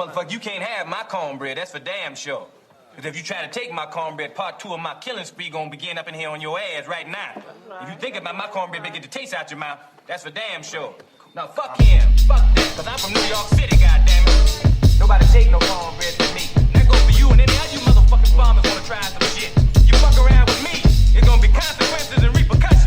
motherfucker, you can't have my cornbread. That's for damn sure. Because if you try to take my cornbread, part 2 of my killing spree gonna begin up in here on your ass right now. If you think about my cornbread, get the taste out your mouth. That's for damn sure. Now fuck him, fuck that, because I'm from New York City, goddammit. Nobody take no cornbread from me. That goes for you and any other you motherfucking farmers wanna try some shit. You fuck around with me, it's gonna be consequences and repercussions.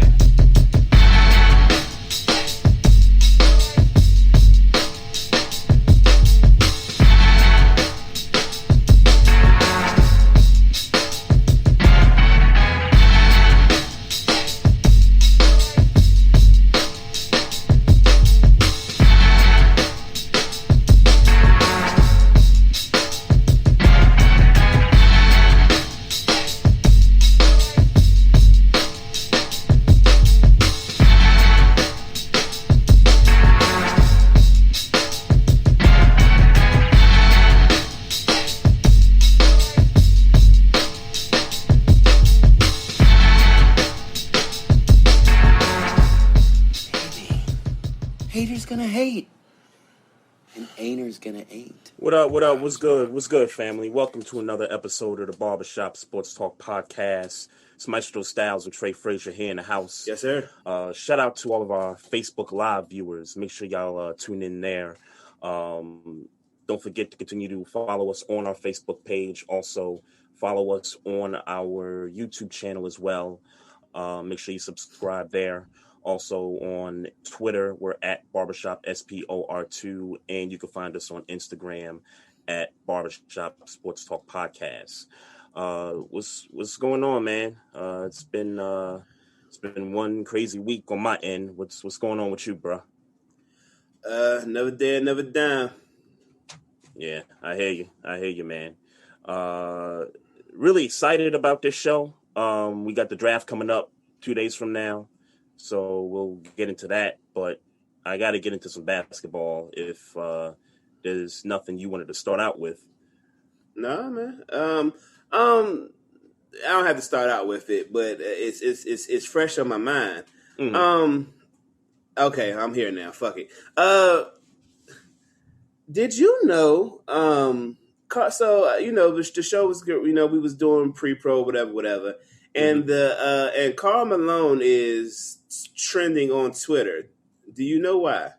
Haters gonna hate. And ain'ters gonna ain't. What up, what's good, family? Welcome to another episode of the Barbershop Sports Talk Podcast. It's Maestro Styles and Trey Fraser here in the house. Yes, sir. Shout out to all of our Facebook Live viewers. Make sure y'all tune in there. Don't forget to continue to follow us on our Facebook page. Also, follow us on our YouTube channel as well. Make sure you subscribe there. Also on Twitter, we're at Barbershop SPOR2, and you can find us on Instagram at Barbershop Sports Talk Podcast. What's going on, man? It's been one crazy week on my end. What's going on with you, bro? Never there, never down. Yeah, I hear you, man. Really excited about this show. We got the draft coming up 2 days from now. So we'll get into that, but I got to get into some basketball if there's nothing you wanted to start out with. No, man. I don't have to start out with it, but it's fresh on my mind. Mm-hmm. Okay, I'm here now. Fuck it. Did you know? So the show was good. We was doing pre-pro, whatever. And and Karl Malone is trending on Twitter. Do you know why?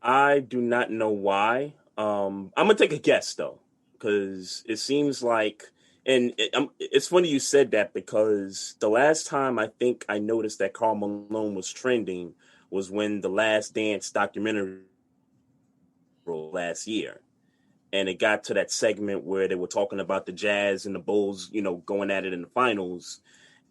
I do not know why. I'm gonna take a guess though, because it seems like, and it's funny you said that, because the last time I think I noticed that Karl Malone was trending was when the Last Dance documentary last year. And it got to that segment where they were talking about the Jazz and the Bulls, going at it in the finals.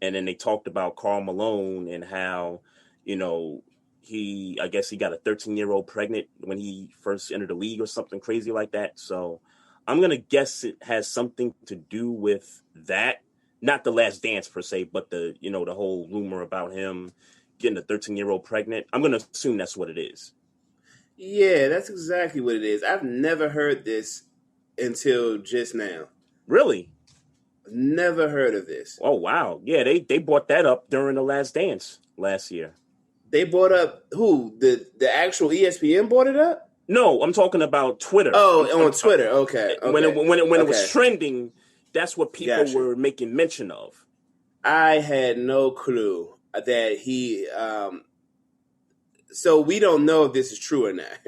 And then they talked about Karl Malone and how, I guess he got a 13-year-old pregnant when he first entered the league or something crazy like that. So I'm going to guess it has something to do with that. Not the Last Dance per se, but the whole rumor about him getting a 13-year-old pregnant. I'm going to assume that's what it is. Yeah, that's exactly what it is. I've never heard this until just now. Really? Never heard of this. Oh, wow. Yeah, they brought that up during the Last Dance last year. They brought up who? The actual ESPN brought it up? No, I'm talking about Twitter. Oh, on Twitter. Okay. When it was trending, that's what people were making mention of. I had no clue that he... So we don't know if this is true or not.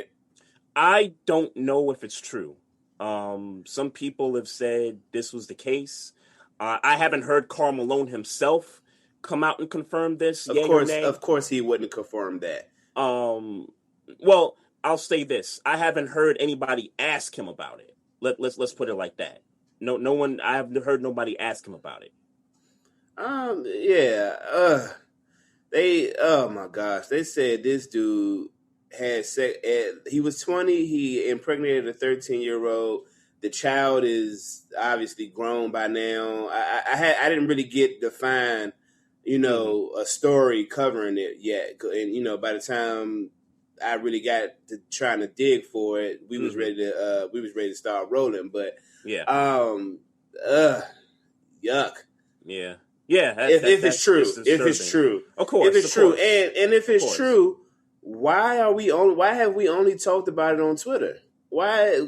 I don't know if it's true. Some people have said this was the case. I haven't heard Karl Malone himself come out and confirm this. Of course, he wouldn't confirm that. Well, I'll say this: I haven't heard anybody ask him about it. Let's put it like that. No one. I haven't heard nobody ask him about it. Yeah. Oh my gosh, they said this dude had sex. He was 20. He impregnated a 13-year-old. The child is obviously grown by now. I didn't really get to find, a story covering it yet. And by the time I really got to trying to dig for it, we was ready to start rolling. But yeah, yuck. Yeah. Yeah, if it's true, of course, if it's true, and if it's true, why have we only talked about it on Twitter? why?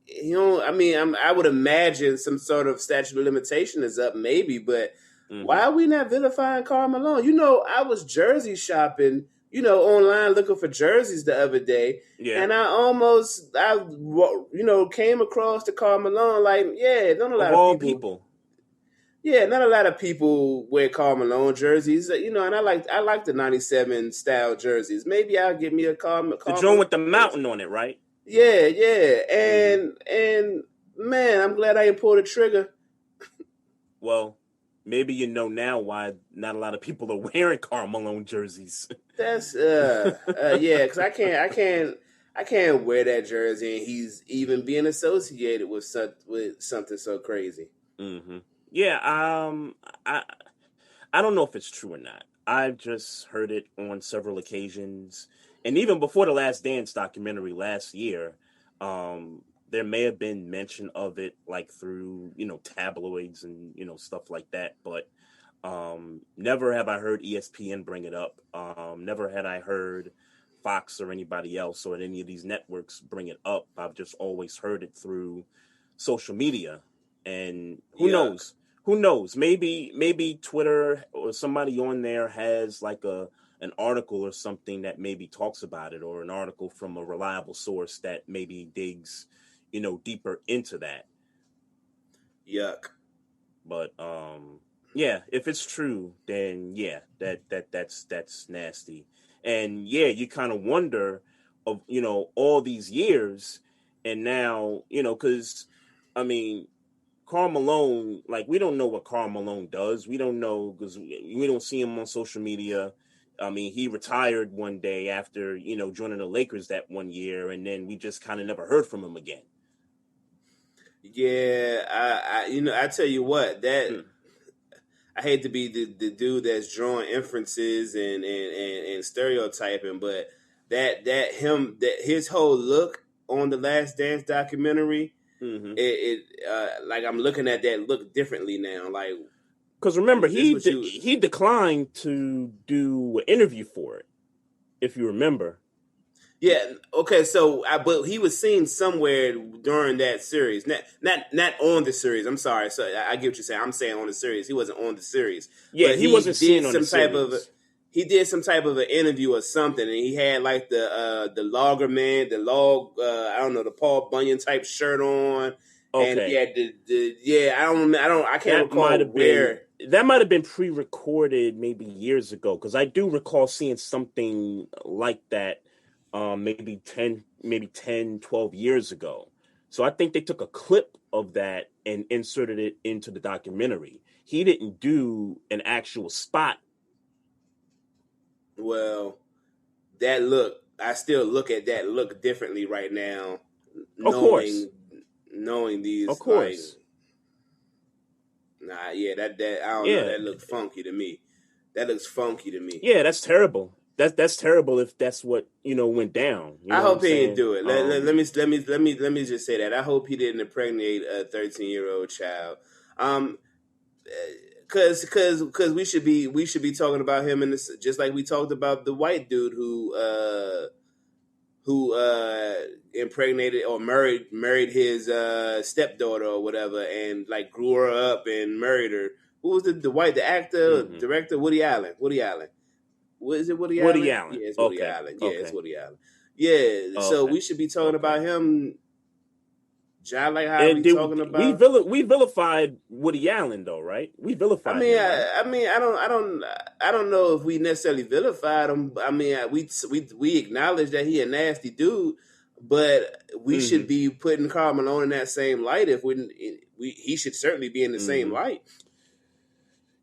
I mean, I would imagine some sort of statute of limitation is up, maybe, but why are we not vilifying Karl Malone? I was jersey shopping, online looking for jerseys the other day, and I came across the Karl Malone. Like, yeah, not a lot of people. Yeah, not a lot of people wear Karl Malone jerseys, and I like the '97 style jerseys. Maybe I'll get me a Karl the Malone joint with the mountain on it, right? Yeah, and man, I'm glad I didn't pull the trigger. Well, maybe you know now why not a lot of people are wearing Karl Malone jerseys. That's because I can't wear that jersey, and he's even being associated with something so crazy. Mm-hmm. Yeah, I don't know if it's true or not. I've just heard it on several occasions. And even before the Last Dance documentary last year, there may have been mention of it, like through, tabloids and, stuff like that. But never have I heard ESPN bring it up. Never had I heard Fox or anybody else or any of these networks bring it up. I've just always heard it through social media. And who knows? Who knows? Maybe Twitter or somebody on there has like an article or something that maybe talks about it, or an article from a reliable source that maybe digs, deeper into that. Yuck. But yeah, if it's true, then yeah, that's nasty. And yeah, you kind of wonder of all these years, and now because I mean, Karl Malone, like, we don't know what Karl Malone does. We don't know because we don't see him on social media. I mean, he retired one day after, joining the Lakers that one year, and then we just kind of never heard from him again. Yeah, I tell you what, that I hate to be the dude that's drawing inferences and stereotyping, but that his whole look on the Last Dance documentary, like I'm looking at that look differently now. Like, because remember, he declined to do an interview for it, if you remember. Yeah. Okay. So, but he was seen somewhere during that series, not on the series. I'm sorry. So I get what you're saying. I'm saying on the series. He wasn't on the series. Yeah, but he wasn't seen on the series. He did some type of an interview or something, and he had like the loggerman, I don't know, the Paul Bunyan type shirt on. Okay. And he had I can't recall where. That might have been pre-recorded maybe years ago, because I do recall seeing something like that maybe 10, 12 years ago. So I think they took a clip of that and inserted it into the documentary. He didn't do an actual spot. Well, that look, I still look at that look differently right now. Knowing these. Of course. That I don't know. That looks funky to me. That looks funky to me. Yeah, that's terrible. That's terrible if that's what went down. I hope he didn't do it. Let me just say that. I hope he didn't impregnate a 13-year-old child. Because we should be talking about him in this, just like we talked about the white dude who impregnated or married his stepdaughter or whatever, and like grew her up and married her. Who was the actor, director? Woody Allen. What is it? Woody Allen? Yeah, it's Woody Allen. Yeah, it's Woody Allen. Yeah, so we should be talking about him. John, like how we talking about? We vilified Woody Allen, though, right? We vilified him. Right? I don't know if we necessarily vilified him. I mean, we acknowledge that he a nasty dude, but we should be putting Karl Malone in that same light. He should certainly be in the same light.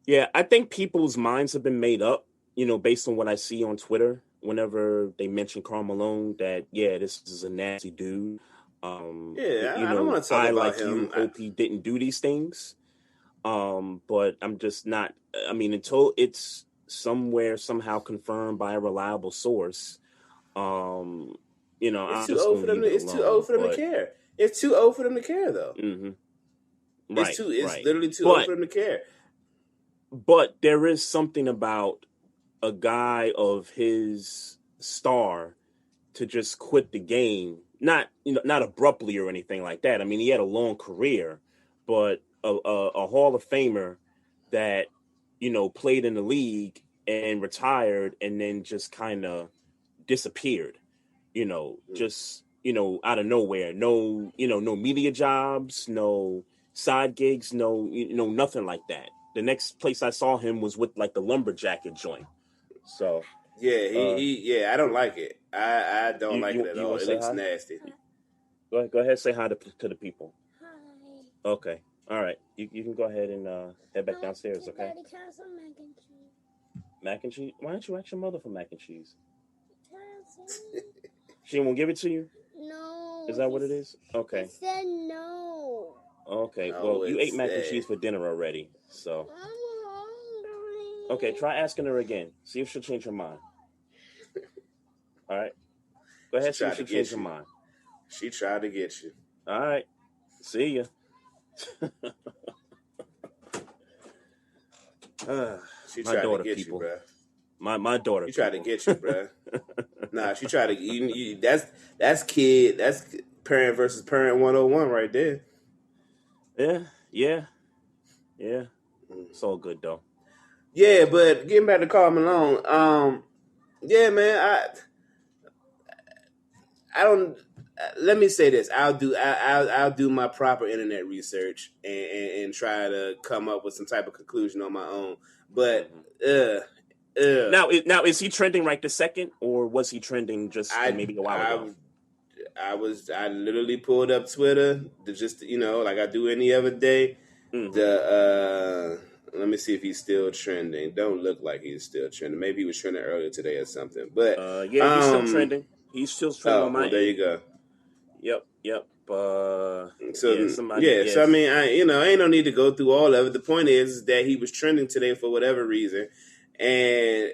Yeah, I think people's minds have been made up, based on what I see on Twitter whenever they mention Karl Malone, that this is a nasty dude. I don't want to talk about him. Hope he didn't do these things. But I'm just not. I mean, until it's somehow confirmed by a reliable source, it's too old for them. It's too old for them to care. It's too old for them to care, though. Mm-hmm. It's literally too old for them to care. But there is something about a guy of his star to just quit the game, not abruptly or anything like that. I mean, he had a long career, but a Hall of Famer that played in the league and retired and then just kind of disappeared. Just out of nowhere. No, no media jobs, no side gigs, no nothing like that. The next place I saw him was with like the lumberjacket joint. So yeah, he I don't like it. I don't like it at you all. want to It say looks hi? nasty. Go ahead, say hi to the people. Hi. Okay, all right. You can go ahead and head back downstairs. Okay. Daddy, can I have some mac and cheese? Mac and cheese. Why don't you ask your mother for mac and cheese? Can I have some? She won't give it to you. No. Is that what it is? Okay. He said no. Okay. No, Well, you ate mac and it's- cheese for dinner already, so. I'm hungry. Okay, try asking her again. See if she'll change her mind. All right. Go ahead. See if she'll change her mind. She tried to get you. All right. See ya. She My tried daughter, to get people. you, bro. My daughter. She tried to get you, bro. Nah, she tried to. That's parent versus parent 101 right there. Yeah. It's all good though. Yeah, but getting back to Karl Malone, yeah, man, I don't. Let me say this: I'll do my proper internet research and try to come up with some type of conclusion on my own. But now is he trending right this second, or was he trending just maybe a while ago? I literally pulled up Twitter to just like I do any other day. Let me see if he's still trending. Don't look like he's still trending. Maybe he was trending earlier today or something. But yeah, he's still trending. He's still trending on my there end. you go. Yep. So I mean, ain't no need to go through all of it. The point is that he was trending today for whatever reason, and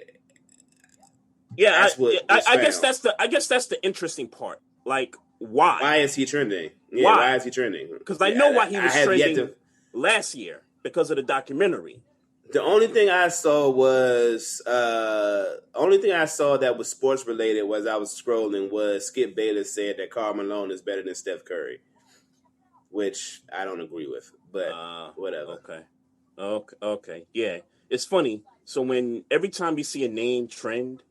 I guess that's the interesting part. Like, why? Why is he trending? Yeah, why is he trending? Because I know why he was trending last year because of the documentary. The only thing I saw that was sports related was I was scrolling was Skip Bayless said that Karl Malone is better than Steph Curry, which I don't agree with, but whatever. Okay. Yeah, it's funny. So every time you see a name trend,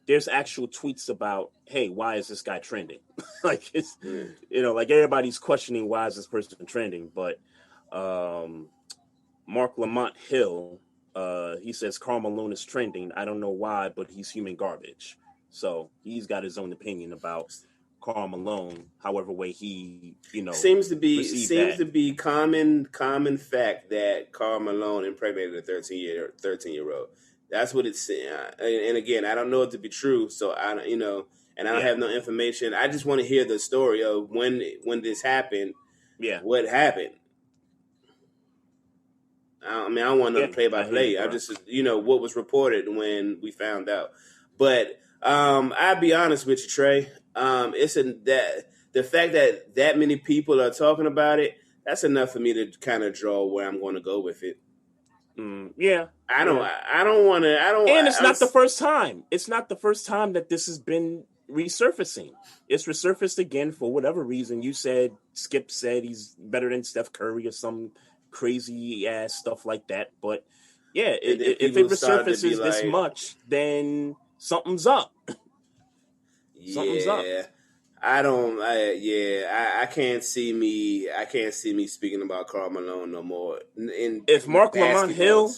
there's actual tweets about, hey, why is this guy trending? Like it's like everybody's questioning why is this person trending, but Mark Lamont Hill, he says Karl Malone is trending. I don't know why, but he's human garbage. So he's got his own opinion about Karl Malone. However way he, seems to be common fact that Karl Malone impregnated a 13-year-old. That's what it's saying. And again, I don't know it to be true, so I don't, and I don't have no information. I just want to hear the story of when this happened. Yeah, what happened. I mean, I don't want no play by play. I just, what was reported when we found out. But I'll be honest with you, Trey. The fact that many people are talking about it, that's enough for me to kind of draw where I'm going to go with it. Yeah. I don't want to. And it's not the first time. It's not the first time that this has been resurfacing. It's resurfaced again for whatever reason. You said Skip said he's better than Steph Curry or some crazy ass stuff like that. But yeah, if it resurfaces this much, then something's up. Something's up. I can't see me speaking about Karl Malone no more. If Mark Lamont Hill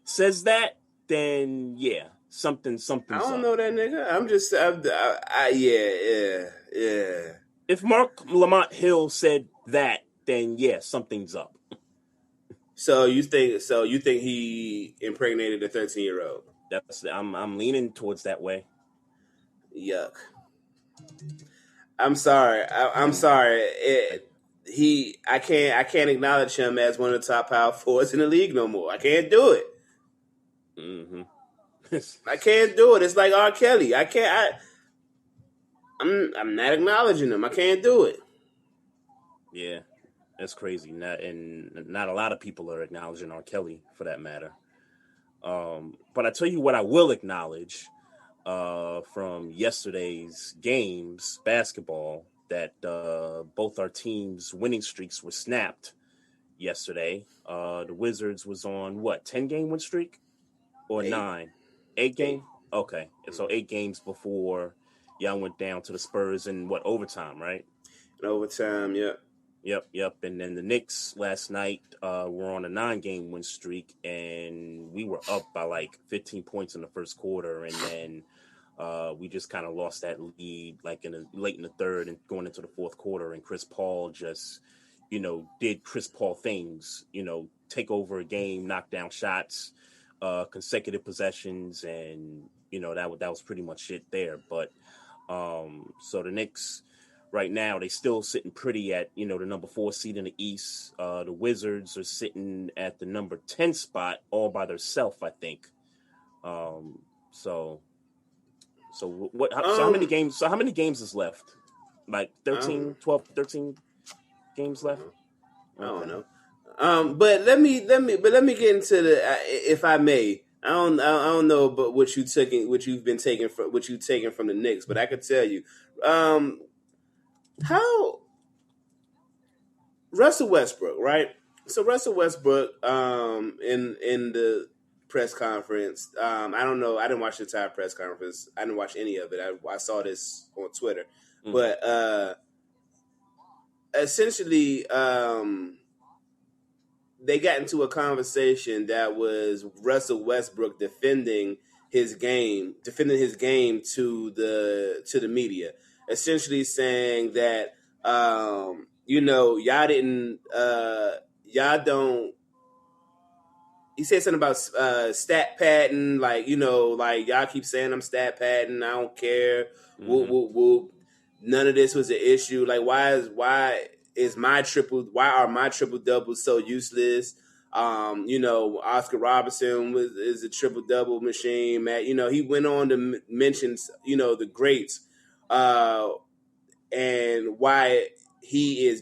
says that, then yeah, something's up. I don't know that nigga. I'm just, yeah. If Mark Lamont Hill said that, then yeah, something's up. So you think he impregnated a 13-year-old? I'm leaning towards that way. Yuck. I'm sorry. I'm sorry. I can't acknowledge him as one of the top power forwards in the league no more. I can't do it. Mm-hmm. I can't do it. It's like R. Kelly. I'm not acknowledging him. I can't do it. Yeah, that's crazy. Not a lot of people are acknowledging R. Kelly for that matter. But I tell you what, I will acknowledge from yesterday's games, basketball. that both our teams' winning streaks were snapped yesterday. The Wizards was on what, 10-game win streak or 8. 9? 8 8. game? Okay. And so 8 games before y'all went down to the Spurs in what, overtime, right? In overtime, yeah. Yep. And then the Knicks last night were on a 9-game win streak, and we were up by like 15 points in the first quarter, and then we just kind of lost that lead like late in the third and going into the fourth quarter, and Chris Paul just, did Chris Paul things, take over a game, knock down shots, consecutive possessions, and that was pretty much it there. But so the Knicks right now, they still sitting pretty at, the number 4 seed in the East. The Wizards are sitting at the number 10 spot all by themselves, I think. So how many games? So how many games is left? Like 13, 12, 13 games left? I don't know. But let me get into if I may. I don't know, but what you've been taking from the Knicks, but I could tell you, how Russell Westbrook, right? So Russell Westbrook, in the press conference, I don't know. I didn't watch the entire press conference. I didn't watch any of it. I saw this on Twitter, but essentially, they got into a conversation that was Russell Westbrook defending his game to the media, essentially saying that y'all don't. He said something about stat padding, like y'all keep saying I'm stat padding. I don't care. Whoop whoop whoop. None of this was an issue. Like why are my triple doubles so useless? Oscar Robertson is a triple double machine. Matt, he went on to mention the greats, and why he is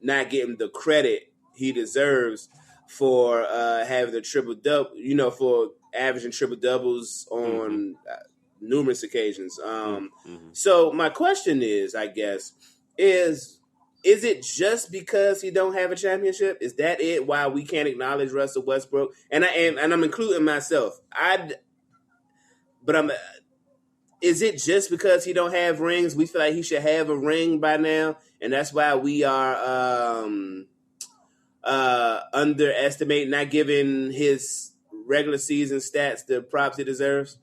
not getting the credit he deserves for having the triple double. For averaging triple doubles on numerous occasions. So my question is, I guess, is it just because he don't have a championship? Is that it? Why we can't acknowledge Russell Westbrook? And I'm including myself. Is it just because he don't have rings? We feel like he should have a ring by now, and that's why we are underestimating, not giving his regular season stats the props he deserves.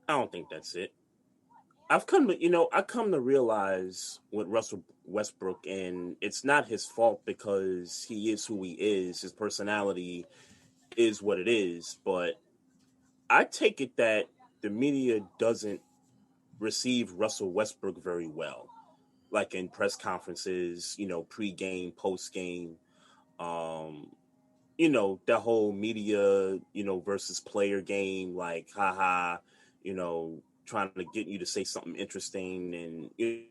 I don't think that's it. I come to realize with Russell Westbrook, and it's not his fault because he is who he is. His personality is what it is. But I take it that the media doesn't receive Russell Westbrook very well, like in press conferences, pre-game, post-game, that whole media, versus player game, like, haha, trying to get you to say something interesting, and you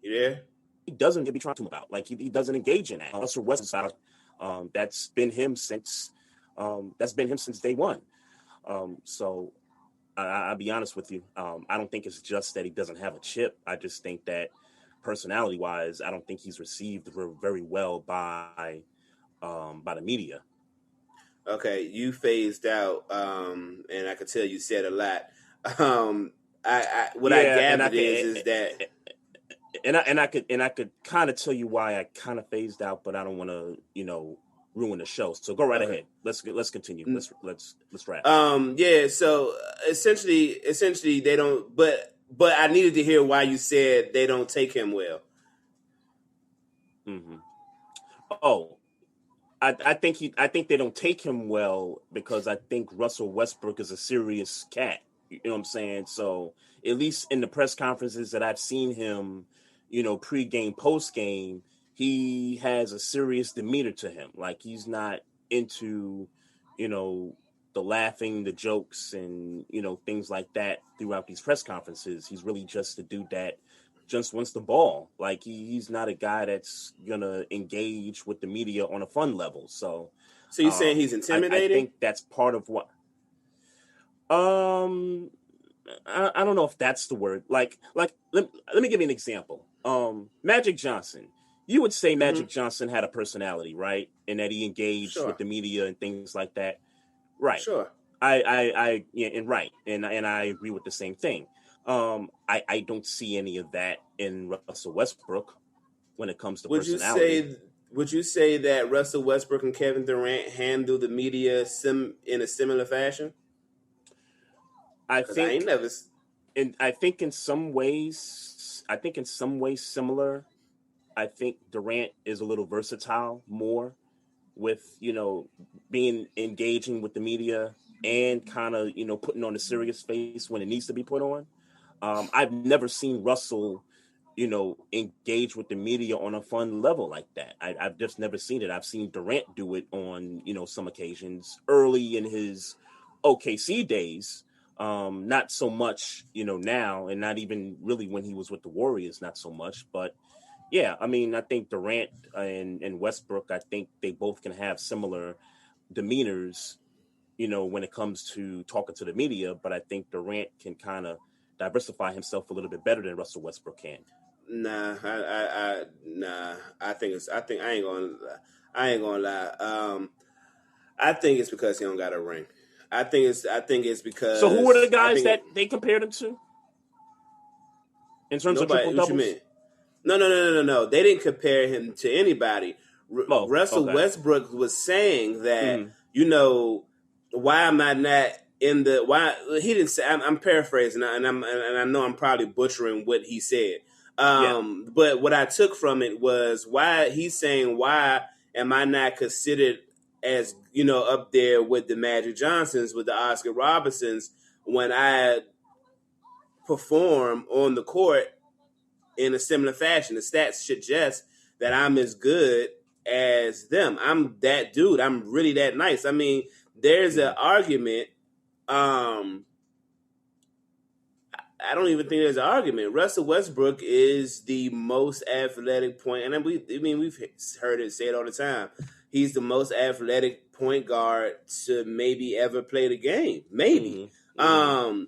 Yeah. he doesn't be trying to about, like he doesn't engage in that. Russell Westbrook, that's been him since day one. So I'll be honest with you. I don't think it's just that he doesn't have a chip. I just think that personality-wise, I don't think he's received very well by the media. Okay, you phased out, and I could tell you said a lot. I gathered is that, and I could kind of tell you why I kind of phased out, but I don't want to ruin the show. So go right ahead. Let's continue. Let's wrap. Yeah. So essentially, they don't. But I needed to hear why you said they don't take him well. Oh, I think they don't take him well because I think Russell Westbrook is a serious cat. You know what I'm saying? So at least in the press conferences that I've seen him, pre-game, post-game, he has a serious demeanor to him. Like he's not into, the laughing, the jokes, and things like that throughout these press conferences. He's really just a dude that just wants the ball. Like he's not a guy that's gonna engage with the media on a fun level. So you're saying he's I intimidating? think that's part of what. I don't know if that's the word. Like let me give you an example. Magic Johnson. You would say Magic Johnson had a personality, right? And that he engaged with the media and things like that. Right. Sure. Right. And I agree with the same thing. I don't see any of that in Russell Westbrook when it comes to personality. Would you say that Russell Westbrook and Kevin Durant handle the media in a similar fashion? I think in some ways similar. I think Durant is a little versatile more with, being engaging with the media and kind of, putting on a serious face when it needs to be put on. I've never seen Russell, engage with the media on a fun level like that. I've just never seen it. I've seen Durant do it on, some occasions early in his OKC days. Not so much, now, and not even really when he was with the Warriors, not so much, but yeah, I mean, I think Durant and Westbrook, I think they both can have similar demeanors, when it comes to talking to the media. But I think Durant can kind of diversify himself a little bit better than Russell Westbrook can. Nah, I ain't gonna lie. I think it's because he don't got a ring. I think it's because. So who are the guys that they compared him to? In terms of triple doubles? What you mean? No. They didn't compare him to anybody. Russell Westbrook was saying that, why am I not in the why he didn't say I'm paraphrasing and I know I'm probably butchering what he said. But what I took from it was why he's saying, why am I not considered as, up there with the Magic Johnsons, with the Oscar Robertsons when I perform on the court in a similar fashion? The stats suggest that I'm as good as them. I'm that dude. I'm really that nice. I mean, there's an argument. I don't even think there's an argument. Russell Westbrook is the most athletic point, and we've heard it say it all the time. He's the most athletic point guard to maybe ever play the game. Maybe. But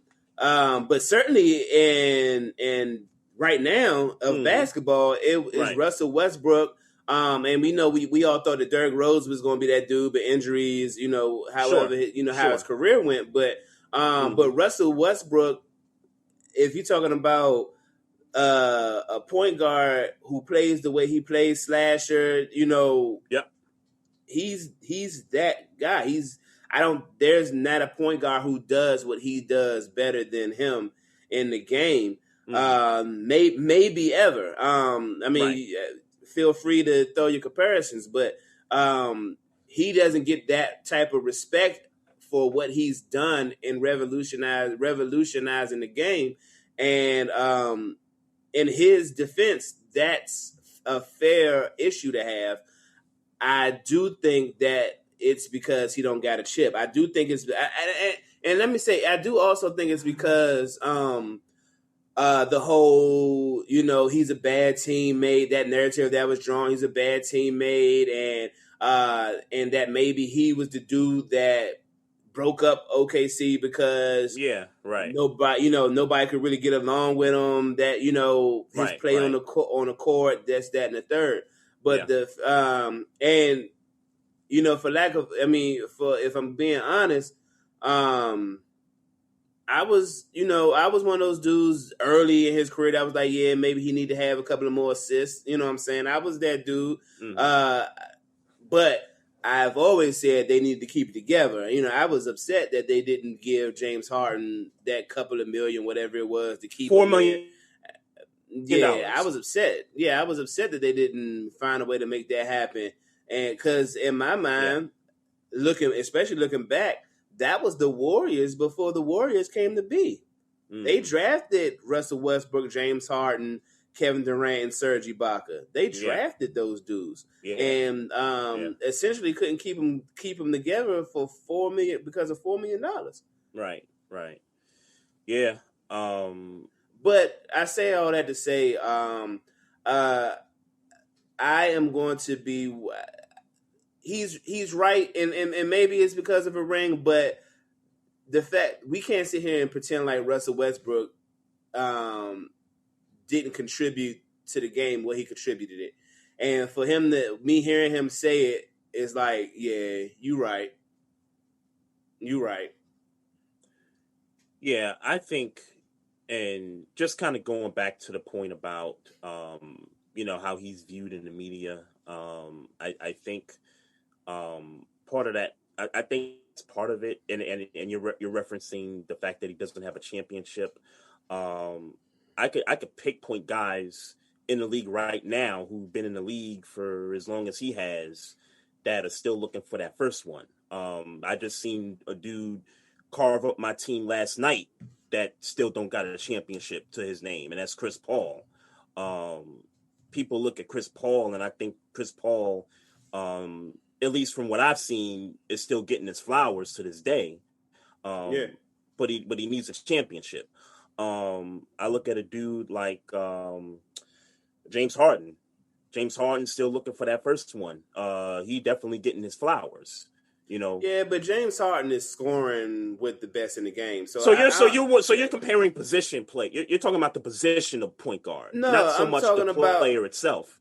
certainly in right now of basketball, it is Russell Westbrook. And we know we all thought that Derrick Rose was going to be that dude, but injuries, however, how his career went. But Russell Westbrook, if you're talking about a point guard who plays the way he plays, slasher, he's that guy. There's not a point guard who does what he does better than him in the game. Maybe ever. Feel free to throw your comparisons, but he doesn't get that type of respect for what he's done in revolutionizing the game. And in his defense, that's a fair issue to have. I do think that it's because he don't got a chip. I do think it's, and let me say, I do also think it's because the whole, he's a bad teammate, that narrative that was drawn, he's a bad teammate, and that maybe he was the dude that broke up OKC because nobody could really get along with him, that, his play on the court, this, that, and the third. But for lack of, if I'm being honest, I was one of those dudes early in his career that was like, yeah, maybe he need to have a couple of more assists. You know what I'm saying? I was that dude. But I've always said they need to keep it together. I was upset that they didn't give James Harden that couple of million, whatever it was, to keep $4 million. Yeah, I was upset. Yeah, I was upset that they didn't find a way to make that happen. And because in my mind, especially looking back, that was the Warriors before the Warriors came to be. They drafted Russell Westbrook, James Harden, Kevin Durant and Serge Ibaka. They drafted those dudes, and essentially couldn't keep them together for $4 million because of $4 million. Right. Yeah. But I say all that to say, I am going to be. He's right, and maybe it's because of a ring, but the fact we can't sit here and pretend like Russell Westbrook didn't contribute to the game what he contributed it, and for him me hearing him say it is like, yeah, you right. Yeah, I think, and just kind of going back to the point about how he's viewed in the media, I think part of that, I think it's part of it, and you're referencing the fact that he doesn't have a championship. I could pinpoint guys in the league right now who've been in the league for as long as he has that are still looking for that first one. I just seen a dude carve up my team last night that still don't got a championship to his name, and that's Chris Paul. People look at Chris Paul, and I think Chris Paul, at least from what I've seen, is still getting his flowers to this day. But he needs a championship. I look at a dude like James Harden. James Harden's still looking for that first one. He definitely getting his flowers. Yeah, but James Harden is scoring with the best in the game. So you're comparing position play. You're talking about the position of point guard, not so much the player itself.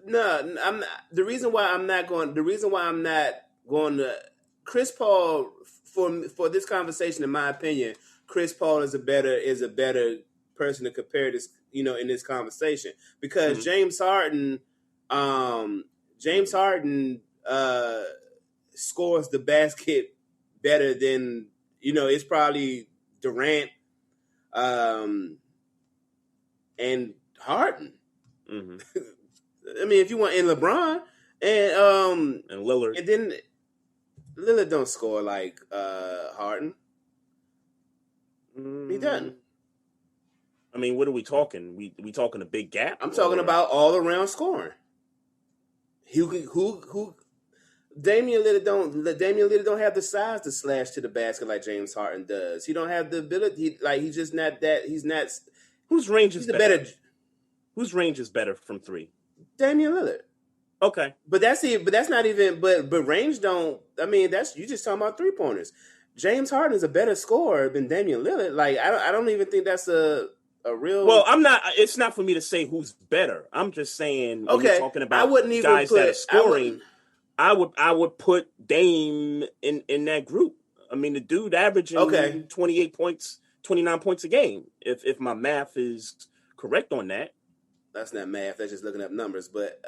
No, I'm not, the reason why I'm not going to Chris Paul for this conversation. In my opinion, Chris Paul is a better person to compare this, in this conversation, because James Harden scores the basket better than, it's probably Durant and Harden. Mm-hmm. I mean, if you want, in LeBron and Lillard, and then Lillard don't score like Harden. He doesn't. I mean, what are we talking? We talking a big gap? I'm talking about all around scoring. Who Damian Lillard don't have the size to slash to the basket like James Harden does. He don't have the ability. He's just not that. He's not. Whose range is better? Whose range is better from three? Damian Lillard. Okay, but that's not even. But range don't. I mean, you just talking about 3-pointers. James Harden is a better scorer than Damian Lillard. I don't even think that's a real. Well, I'm not. It's not for me to say who's better. I'm just saying. When you're talking about guys that are scoring. I would put Dame in that group. I mean, the dude averaging 28 points, 29 points a game. If my math is correct on that. That's not math. That's just looking up numbers. But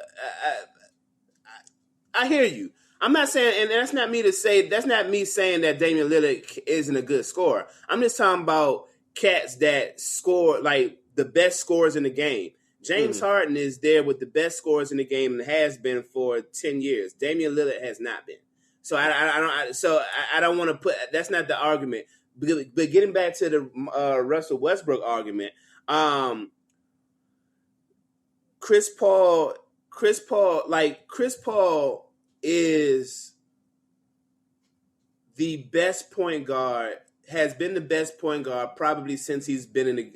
I hear you. I'm not saying, and that's not me saying that Damian Lillard isn't a good scorer. I'm just talking about cats that score, like the best scorers in the game. James Harden is there with the best scorers in the game and has been for 10 years. Damian Lillard has not been. So I don't want to put. That's not the argument. But getting back to the Russell Westbrook argument, Chris Paul is the best point guard. Has been the best point guard probably since he's been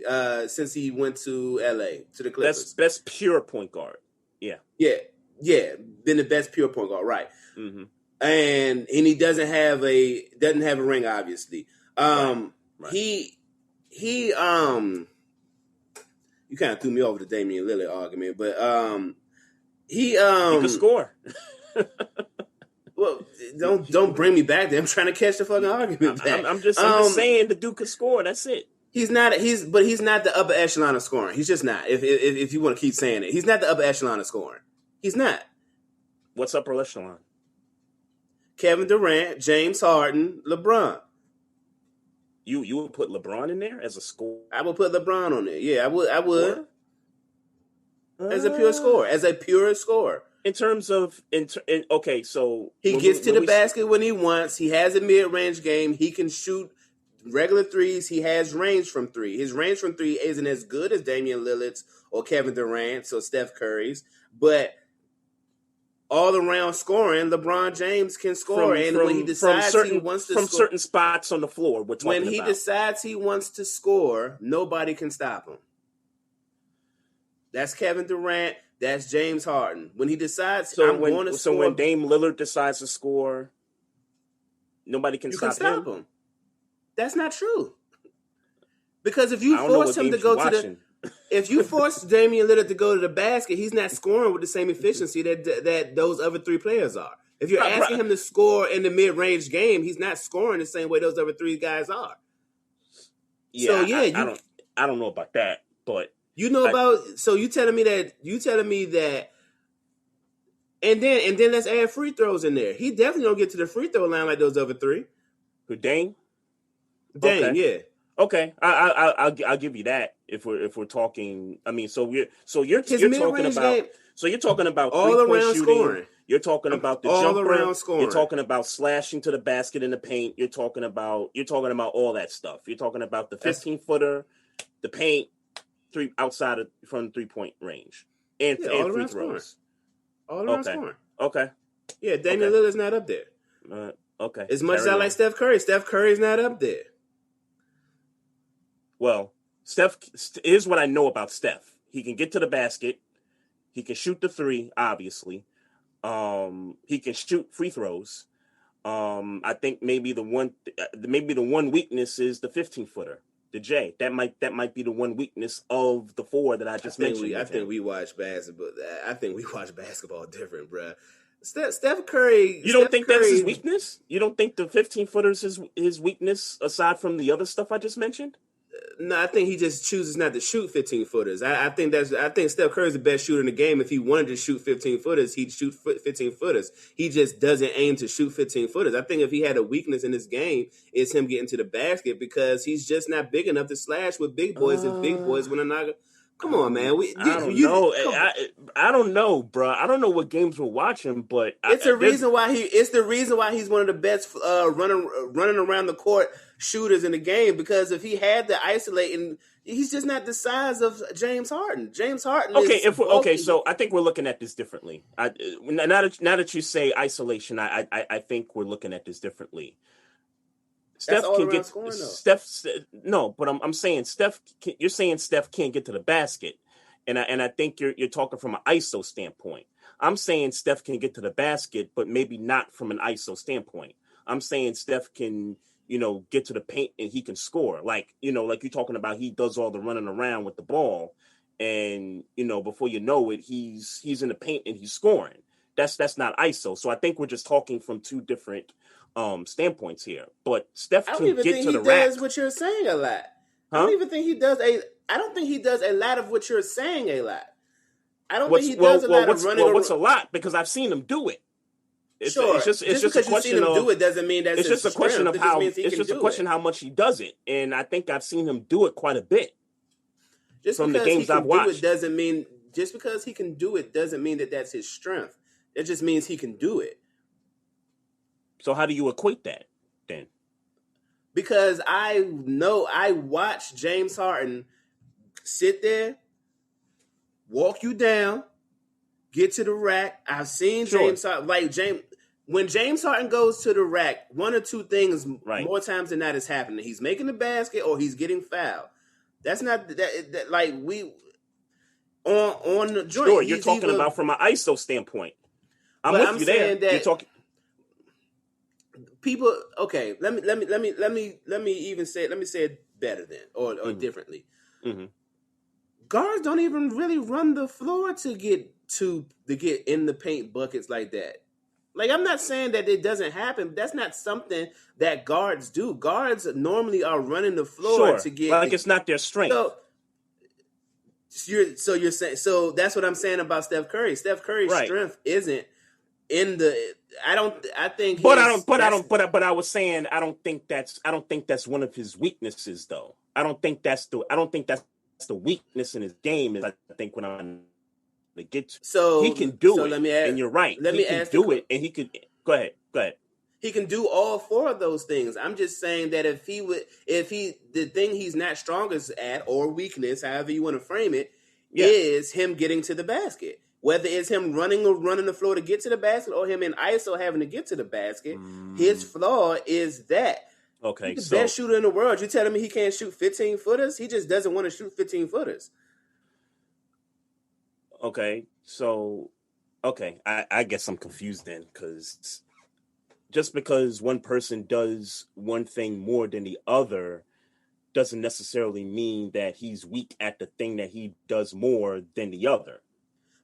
since he went to LA to the Clippers. Best pure point guard. Yeah. Been the best pure point guard, right? Mm-hmm. And he doesn't have a ring, obviously. Right. He you kind of threw me over the Damian Lillard argument, but he can score. Well, don't bring me back there. I'm trying to catch the fucking argument back. I'm just saying the dude could score. That's it. He's not the upper echelon of scoring. He's just not. If you want to keep saying it, he's not the upper echelon of scoring. He's not. What's upper echelon? Kevin Durant, James Harden, LeBron. You would put LeBron in there as a scorer? I would put LeBron on there. Yeah, I would. As a pure scorer. In terms of, okay, so... He gets to the basket when he wants. He has a mid-range game. He can shoot regular threes, he has range from three. His range from three isn't as good as Damian Lillard's or Kevin Durant's or Steph Curry's, but all around scoring, LeBron James can score. When he decides he wants to score, certain spots on the floor, when he decides he wants to score, nobody can stop him. That's Kevin Durant. That's James Harden. When he decides, I'm going to score. So when Dame Lillard decides to score, nobody can stop him. That's not true. Because if you force him to go to the if you force Damian Lillard to go to the basket, he's not scoring with the same efficiency that those other three players are. If you're asking him to score in the mid-range game, he's not scoring the same way those other three guys are. Yeah, so, I don't know about that, but you know about. So you telling me that, and then let's add free throws in there. He definitely don't get to the free throw line like those other three. Who, Dame? Dame, yeah. Okay, I'll give you that if we're talking. I mean, you're talking about all around shooting, scoring. You're talking about the all jumper. Around scoring. You're talking about slashing to the basket in the paint. You're talking about all that stuff. You're talking about the 15-footer, the paint, outside from 3-point range, and free throws. Scoring. All around scoring. Okay. Yeah, Damian Lillard's not up there. Okay. As much as I like Steph Curry's not up there. Well, Steph, here's what I know about Steph. He can get to the basket. He can shoot the three, obviously. He can shoot free throws. I think maybe the one weakness is the 15-footer, the J. That might be the one weakness of the four that I just mentioned. I think we watch basketball. I think we watch basketball different, bro. Steph Curry. You don't think that's his weakness? You don't think the 15-footer is his weakness aside from the other stuff I just mentioned? No, I think he just chooses not to shoot 15-footers. I think Steph Curry is the best shooter in the game. If he wanted to shoot 15-footers, he'd shoot 15-footers. He just doesn't aim to shoot 15-footers. I think if he had a weakness in his game, it's him getting to the basket because he's just not big enough to slash with big boys. If big boys want to knock. Come on, man. I don't know, bro. I don't know what games we're watching, but it's the reason why he's one of the best running around the court shooters in the game. Because if he had to isolate, and he's just not the size of James Harden. James Harden. So I think we're looking at this differently. Now that you say isolation, I think we're looking at this differently. Steph can get scoring, no, but I'm saying Steph. You're saying Steph can't get to the basket, and I think you're talking from an ISO standpoint. I'm saying Steph can get to the basket, but maybe not from an ISO standpoint. I'm saying Steph can, get to the paint and he can score. Like you're talking about, he does all the running around with the ball, and before you know it, he's in the paint and he's scoring. That's not ISO. So I think we're just talking from two different standpoints here, but Steph can get to the rack. Does what you're saying a lot. I don't even think he does I don't think he does a lot of what you're saying a lot. I don't think he does a lot of running. Well, what's a lot? Because I've seen him do it. It's just a question of do it doesn't mean that's. It's just a question of how. It's just a question how much he does it, and I think I've seen him do it quite a bit. Just from the games I've watched, doesn't mean just because he can do it doesn't mean that that's his strength. It just means he can do it. So how do you equate that then? Because I watched James Harden sit there, walk you down, get to the rack. I've seen James Harden, when James Harden goes to the rack, one or two things more times than not is happening. He's making the basket or he's getting fouled. That's not that like we on the joint. Sure, you're talking about from an ISO standpoint. I'm with you there. You're talking. People, okay. Let me even say. Let me say it better then, or differently. Mm-hmm. Guards don't even really run the floor to get in the paint buckets like that. Like, I'm not saying that it doesn't happen. But that's not something that guards do. Guards normally are running the floor to get. Like, it's not their strength. You're saying. So that's what I'm saying about Steph Curry. Steph Curry's strength isn't in the. I think. But I was saying I don't think that's one of his weaknesses though. I don't think that's the weakness in his game. Is I think when I'm to get to. So he can do it. Let me ask, and you're right. Let he me can ask do it, and he could. Go ahead. He can do all four of those things. I'm just saying that the thing he's not strongest at or weakness, however you want to frame it, is him getting to the basket. Whether it's him running the floor to get to the basket or him in ISO having to get to the basket, his flaw is that. Okay, He's the best shooter in the world. You telling me he can't shoot 15-footers? He just doesn't want to shoot 15-footers. Okay, so, I guess I'm confused then, because just because one person does one thing more than the other doesn't necessarily mean that he's weak at the thing that he does more than the other.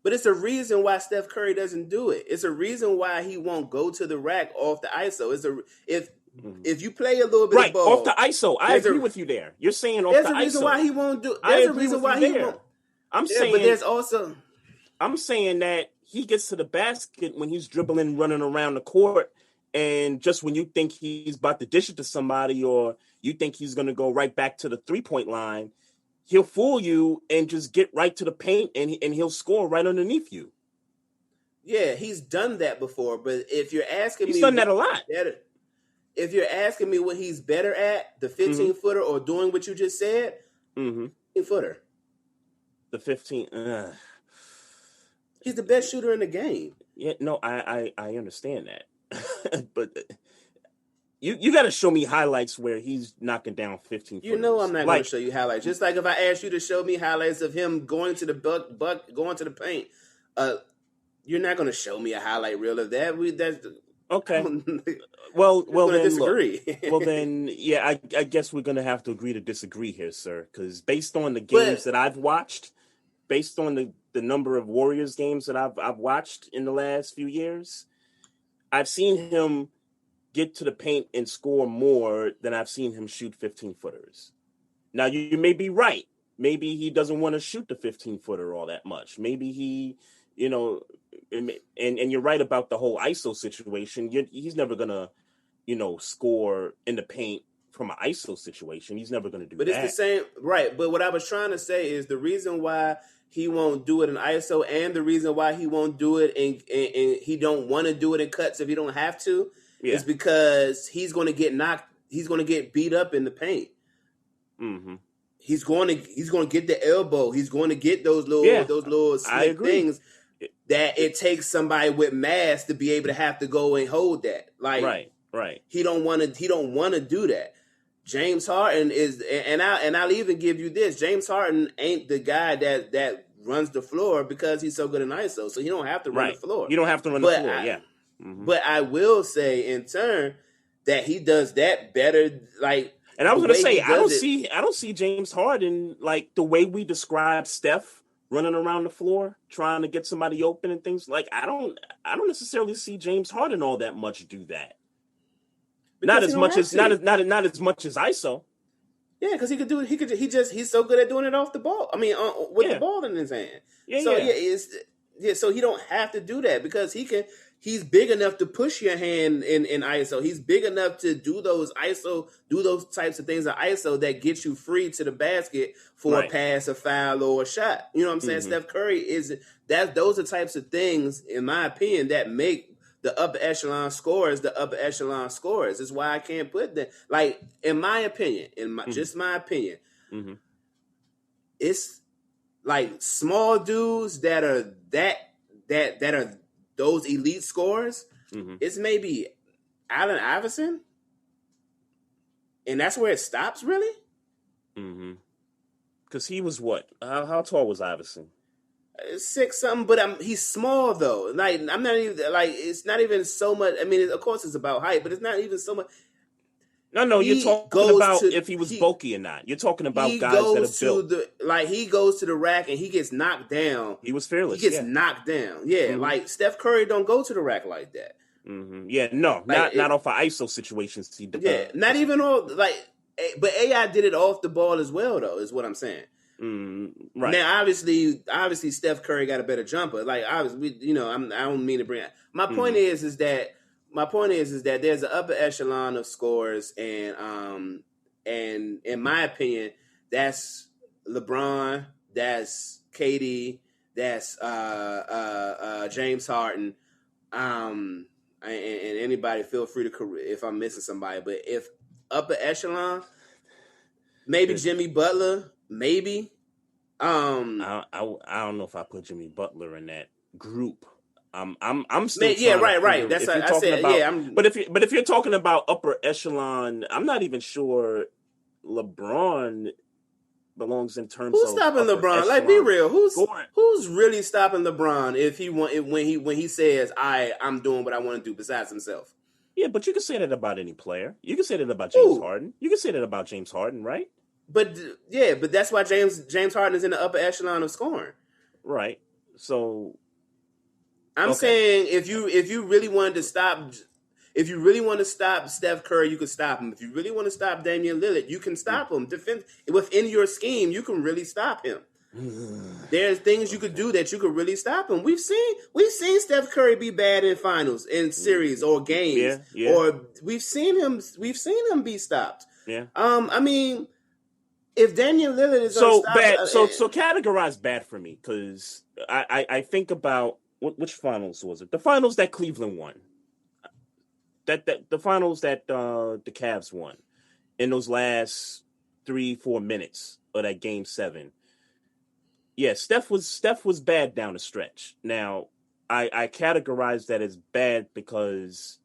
But it's a reason why Steph Curry doesn't do it. It's a reason why he won't go to the rack off the ISO. If you play a little bit of ball off the ISO, I agree with you there. You're saying off the ISO. There's a reason why he won't do. There's a reason why he won't. I'm saying, but there's also. I'm saying that he gets to the basket when he's dribbling, running around the court, and just when you think he's about to dish it to somebody, or you think he's going to go right back to the 3-point line, he'll fool you and just get right to the paint, and he'll score right underneath you. Yeah, he's done that before. But if you're asking me, he's done that a lot. If you're asking me what he's better at, the 15-footer or doing what you just said, 15-footer. The 15. He's the best shooter in the game. Yeah, no, I understand that. But you got to show me highlights where he's knocking down 15 footers. You know I'm not going to show you highlights. Just like if I asked you to show me highlights of him going to the going to the paint, you're not going to show me a highlight reel of that. That's okay. Well, then disagree. Look, well, then, yeah, I guess we're going to have to agree to disagree here, sir. Because based on the games that I've watched, based on the number of Warriors games that I've watched in the last few years, I've seen him get to the paint and score more than I've seen him shoot 15-footers. Now, you may be right. Maybe he doesn't want to shoot the 15-footer all that much. Maybe he, and you're right about the whole ISO situation. He's never going to, score in the paint from an ISO situation. He's never going to do that. But it's the same, right? But what I was trying to say is the reason why he won't do it in ISO and the reason why he won't do it and he don't want to do it in cuts if he don't have to is because he's going to get knocked. He's going to get beat up in the paint. Mm-hmm. He's going to get the elbow. He's going to get those little slick things that it takes somebody with mass to be able to have to go and hold that. Like, right. He don't want to do that. James Harden is, and I'll even give you this. James Harden ain't the guy that runs the floor because he's so good in ISO, so he don't have to run the floor. You don't have to run the floor, But I will say in turn that he does that better. Like, and I was going to say, I don't see James Harden like the way we describe Steph running around the floor trying to get somebody open and things like. I don't necessarily see James Harden all that much do that. Not as much as ISO. Yeah, because he could do it. He's so good at doing it off the ball. I mean, with the ball in his hand. So he don't have to do that because he's big enough to push your hand in ISO. He's big enough to do those types of things in ISO that get you free to the basket for a pass, a foul, or a shot. You know what I'm saying? Mm-hmm. Steph Curry those are types of things, in my opinion, that make the upper echelon scorers the upper echelon scorers. Is why I can't put that. Like, in my opinion, just my opinion, it's like small dudes that are that are those elite scorers. It's maybe Allen Iverson, and that's where it stops, really. Because he was what? How tall was Iverson? 6 something, but he's small though. Like, I'm not even like, it's not even so much. I mean, of course it's about height, but it's not even so much. No, you're talking about if he was bulky or not. You're talking about guys that are built. He goes to the rack and he gets knocked down. He was fearless. He gets knocked down. Yeah, like Steph Curry don't go to the rack like that. Yeah, no, like, not off of ISO situations. Not even all but AI did it off the ball as well, though. Is what I'm saying. Right now, obviously, Steph Curry got a better jumper. Like, obviously, I don't mean to bring. My point is that there's an upper echelon of scorers, and in my opinion, that's LeBron, that's KD, that's James Harden. and anybody feel free to if I'm missing somebody. But if upper echelon, maybe Jimmy Butler, maybe. I don't know if I put Jimmy Butler in that group. I'm still right. That's what I said. About, but if you're talking about upper echelon, I'm not even sure LeBron belongs in terms who's of stopping LeBron? Like, be real. Who's really stopping LeBron when he says I'm doing what I want to do besides himself? Yeah, but you can say that about any player. You can say that about James Harden. You can say that about James Harden, right? But that's why James Harden is in the upper echelon of scoring. Right. So I'm saying if you really wanted to stop. If you really want to stop Steph Curry, you can stop him. If you really want to stop Damian Lillard, you can stop him. Within your scheme, you can really stop him. There's things you could do that you could really stop him. We've seen Steph Curry be bad in finals, in series or games, or we've seen him be stopped. Yeah. I mean, if Damian Lillard is so bad, so categorize bad for me because I think about which finals was it? The finals that Cleveland won. That the finals that the Cavs won in those last 3-4 minutes of that game 7. Yeah, Steph was bad down the stretch. Now, I categorize that as bad because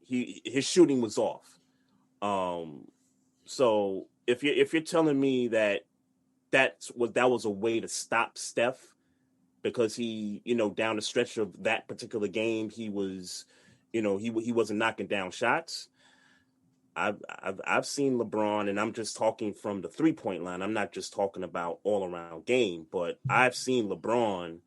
his shooting was off. So if you're telling me that was a way to stop Steph because he, down the stretch of that particular game, he was he wasn't knocking down shots. I've seen LeBron, and I'm just talking from the 3-point line. I'm not just talking about all around game, but I've seen LeBron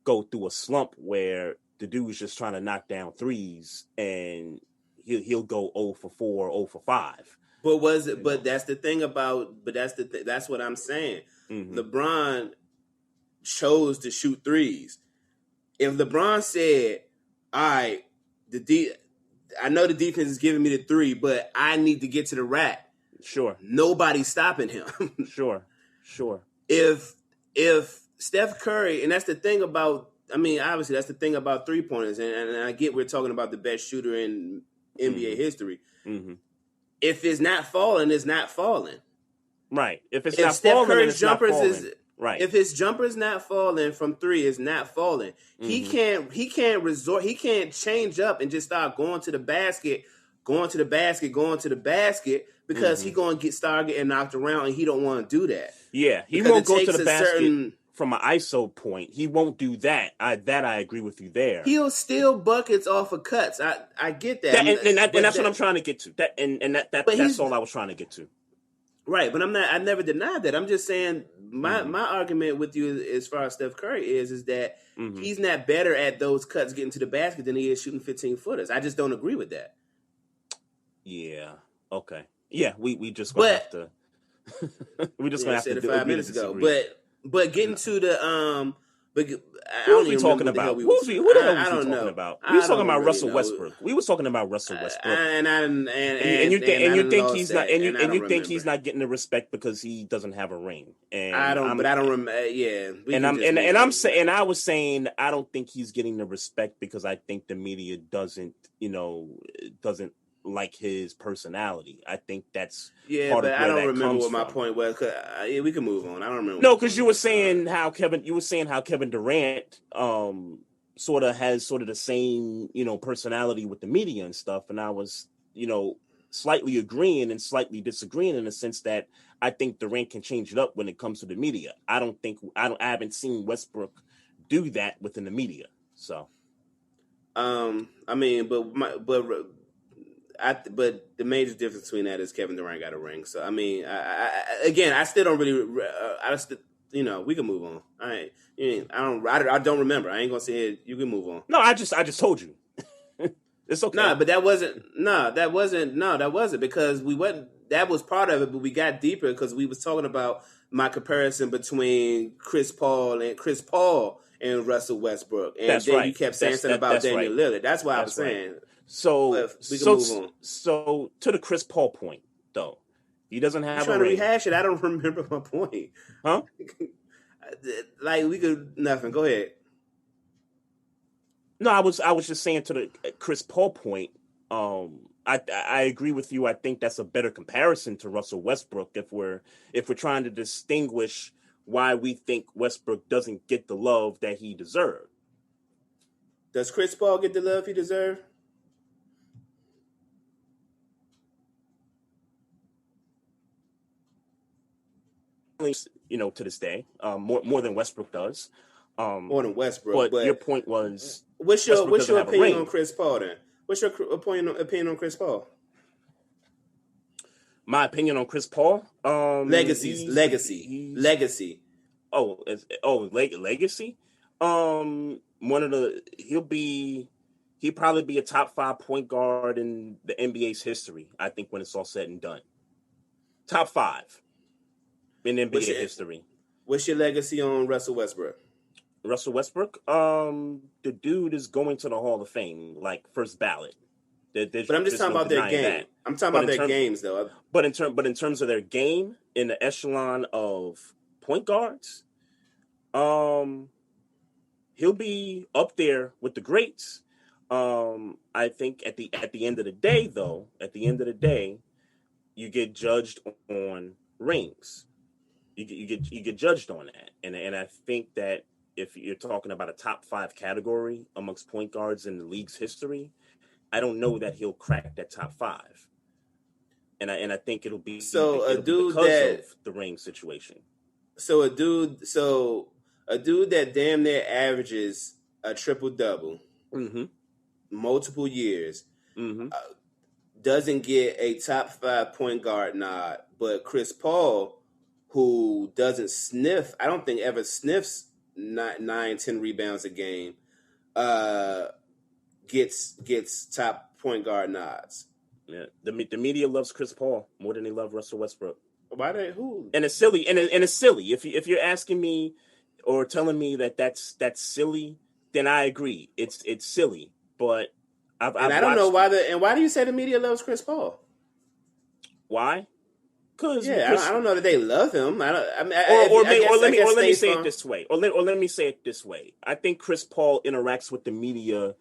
go through a slump where the dude's just trying to knock down threes, and he'll go 0 for 4, 0 for 5. But that's the thing about. But that's what I'm saying. Mm-hmm. LeBron chose to shoot threes. If LeBron said, "All right, I know the defense is giving me the 3, but I need to get to the rack." Sure. Nobody's stopping him. Sure. If Steph Curry, and that's the thing about, obviously that's the thing about 3-pointers, and I get we're talking about the best shooter in NBA history. Mm-hmm. If it's not falling, it's not falling. Right. If Steph falling, Curry's jumpers not falling. is right. If his jumper's not falling from 3, it's not falling. Mm-hmm. He can't change up and just start going to the basket because he gonna start getting knocked around, and he don't want to do that. Yeah, he won't go to the basket from an ISO point. He won't do that. I agree with you there. He'll steal buckets off of cuts. I get that. That's what I'm trying to get to. That's all I was trying to get to. Right, but I never denied that. I'm just saying my argument with you as far as Steph Curry is that he's not better at those cuts getting to the basket than he is shooting 15-footers. I just don't agree with that. Yeah. Okay. Yeah, we just gonna have to. We just gonna have to. 5 minutes ago, but getting to the who was we talking about? Who the hell was we talking about? We was talking about Russell Westbrook. We was talking about Russell Westbrook. And you think he's not getting the respect because he doesn't have a ring. And I don't remember. Yeah. I was saying I don't think he's getting the respect because I think the media doesn't like his personality. I think that's part of where I don't that remember comes what my from. point was. We can move on. I don't remember. No, because you were saying how Kevin Durant sort of has the same personality with the media and stuff, and I was slightly agreeing and slightly disagreeing in the sense that I think Durant can change it up when it comes to the media. I haven't seen Westbrook do that within the media. So, but the major difference between that is Kevin Durant got a ring. So I still don't really. We can move on. I don't remember. I ain't gonna say it. You can move on. No, I just told you. It's okay. But that wasn't because we wasn't. That was part of it, but we got deeper because we was talking about my comparison between Chris Paul and Russell Westbrook, and that's then right. You kept saying something about Damian Lillard. That's why I was saying. So to the Chris Paul point, though, he doesn't have. Trying to rehash it. I don't remember my point. Huh? We could nothing. Go ahead. No, I was just saying to the Chris Paul point. I agree with you. I think that's a better comparison to Russell Westbrook if we're trying to distinguish why we think Westbrook doesn't get the love that he deserved. Does Chris Paul get the love he deserves? To this day, more than Westbrook does. More than Westbrook. But your point was, what's Westbrook your doesn't have a opinion ring. on Chris Paul then? What's your opinion on Chris Paul? My opinion on Chris Paul, Legacy. Legacy. He'll probably be a top 5 point guard in the NBA's history. I think when it's all said and done, top 5 in NBA history. What's your legacy on Russell Westbrook? Russell Westbrook, the dude is going to the Hall of Fame, like first ballot. But I'm just talking about their game. That. I'm talking about their games, though. But in terms of their game, in the echelon of point guards, he'll be up there with the greats. I think at the end of the day, though, you get judged on rings. You get judged on that, and I think that if you're talking about a top 5 category amongst point guards in the league's history, I don't know that he'll crack that top 5, and I think it'll be because of the ring situation. So a dude that damn near averages a triple double, multiple years, doesn't get a top 5 point guard nod, but Chris Paul, who doesn't sniff, I don't think ever sniffs 9-10 rebounds a game, gets top point guard nods. Yeah, the media loves Chris Paul more than they love Russell Westbrook. Why they who? And it's silly. And it's silly. If you're asking me or telling me that's silly, then I agree. It's silly. But I don't know why why do you say the media loves Chris Paul? Why? Because I don't know that they love him. Let me say it this way. Or let me say it this way. I think Chris Paul interacts with the media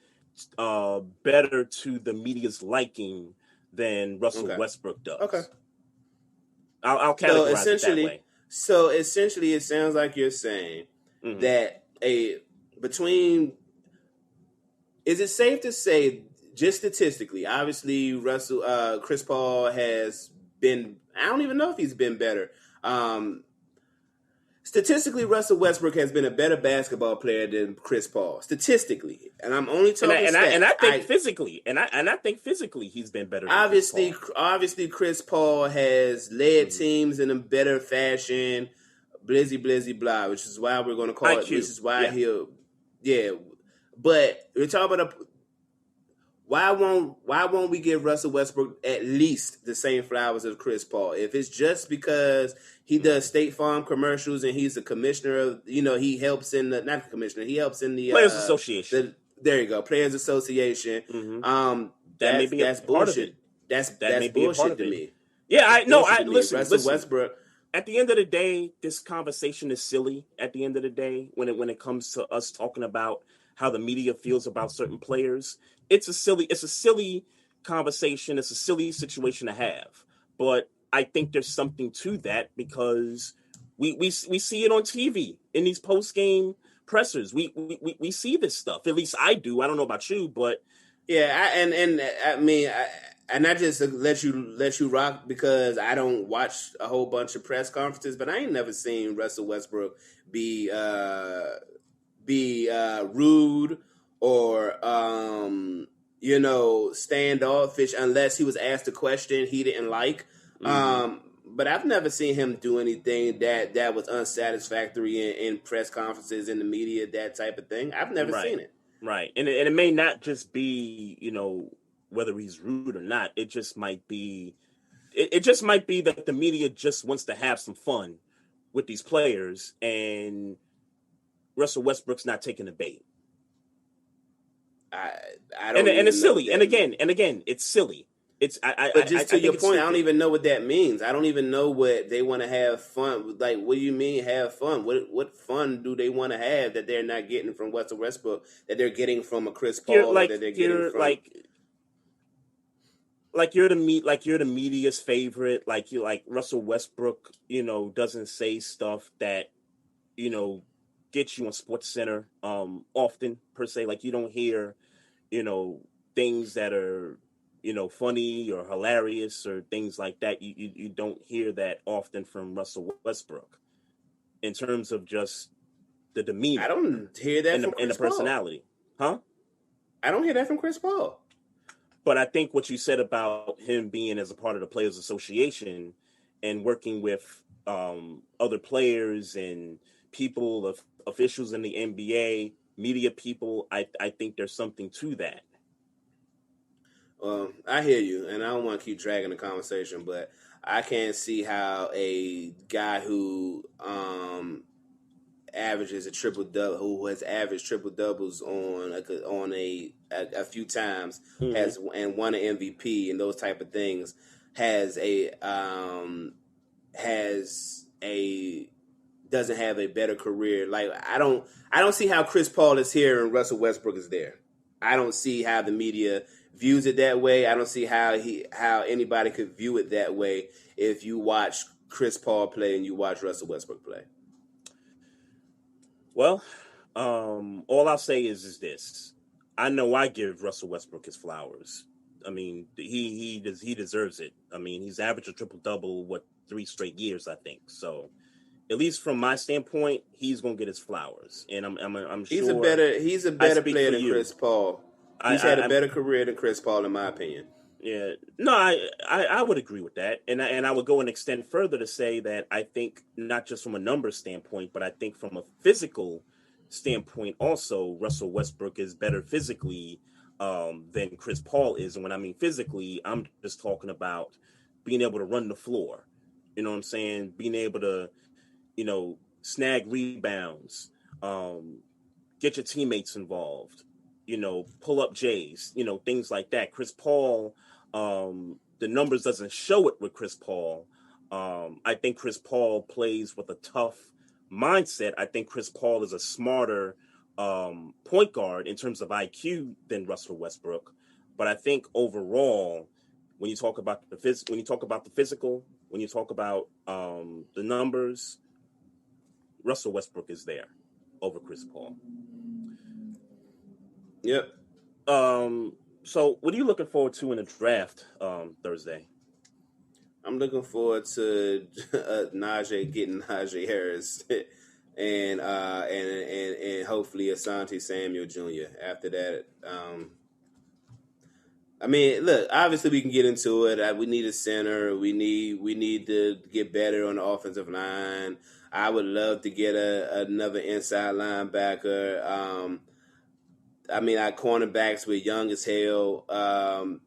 better to the media's liking than Russell Westbrook does. Okay. I'll categorize it that way. So essentially, it sounds like you're saying that is it safe to say, just statistically, obviously Chris Paul has been, I don't even know if he's been better. Statistically, Russell Westbrook has been a better basketball player than Chris Paul. Statistically, and I'm only talking stats. I think physically, and I think physically he's been better. Obviously, Chris Paul has led teams in a better fashion. Blizzy blah, which is why we're going to call it. Which is why But we're talking about why won't we give Russell Westbrook at least the same flowers as Chris Paul? If it's just because he does State Farm commercials and he's the commissioner of, he helps in the, not the commissioner, he helps in the Players Association. There you go, Players Association. That's bullshit. That's bullshit to me. Yeah, listen. Westbrook. At the end of the day, this conversation is silly. At the end of the day, when it comes to us talking about how the media feels about certain players, it's a silly conversation. It's a silly situation to have. But I think there's something to that because we see it on TV in these post-game pressers. We see this stuff. At least I do. I don't know about you, but yeah. I just let you rock because I don't watch a whole bunch of press conferences, but I ain't never seen Russell Westbrook be rude or standoffish unless he was asked a question he didn't like. But I've never seen him do anything that was unsatisfactory in press conferences, in the media, that type of thing. I've never seen it. Right, and it may not just be whether he's rude or not. It just might be that the media just wants to have some fun with these players, and Russell Westbrook's not taking the bait. I don't. And it's silly. And again, it's silly. It's But just to I your think it's point, I don't stupid. even know what that means. I don't even know what they want to have fun. Like, what do you mean have fun? What fun do they want to have that they're not getting from Russell Westbrook, that they're getting from a Chris You're Paul, or that they're getting from? you're the media's favorite. Like you like Russell Westbrook, doesn't say stuff that gets you on Sports Center often per se. Like you don't hear you know things that are funny or hilarious or things like that. You don't hear that often from Russell Westbrook in terms of just the I demeanor don't hear that and from the Chris Paul. personality, huh? I don't hear that from Chris Paul. But I think what you said about him being as a part of the Players Association and working with other players and people of officials in the NBA, media people, I think there's something to that. Well, I hear you, and I don't want to keep dragging the conversation, but I can't see how a guy who averages a triple double, who has averaged triple doubles on a few times, Mm-hmm. has and won an MVP and those type of things, has a doesn't have a better career. Like, I don't see how Chris Paul is here and Russell Westbrook is there. I don't see how the media views it that way. I don't see how anybody could view it that way if you watch Chris Paul play and you watch Russell Westbrook play. Well, all I'll say is this: I know I give Russell Westbrook his flowers. I mean, he deserves it. I mean, he's averaged a triple double 3 straight years, I think. So at least from my standpoint, he's gonna get his flowers, and I'm He's sure a I better speak player for than you. Chris Paul. I, He's had a I'm better career than Chris Paul, in my opinion. Yeah, no, I would agree with that, and I would go and extend further to say that I think not just from a numbers standpoint, but I think from a physical standpoint also, Russell Westbrook is better physically than Chris Paul is, and when I mean physically, I'm just talking about being able to run the floor. You know what I'm saying? Being able to, snag rebounds, um, get your teammates involved, pull up Jays, things like that. Chris Paul, the numbers doesn't show it with Chris Paul. I think Chris Paul plays with a tough mindset. I think Chris Paul is a smarter point guard in terms of IQ than Russell Westbrook. But I think overall, when you talk about the when you talk about the physical, when you talk about the numbers, Russell Westbrook is there over Chris Paul. Yep. So what are you looking forward to in the draft Thursday? I'm looking forward to getting Najee Harris, and hopefully Asante Samuel Jr. After that, I mean, look, obviously we can get into it. We need a center. We need to get better on the offensive line. I would love to get another inside linebacker. I mean, our cornerbacks were young as hell. And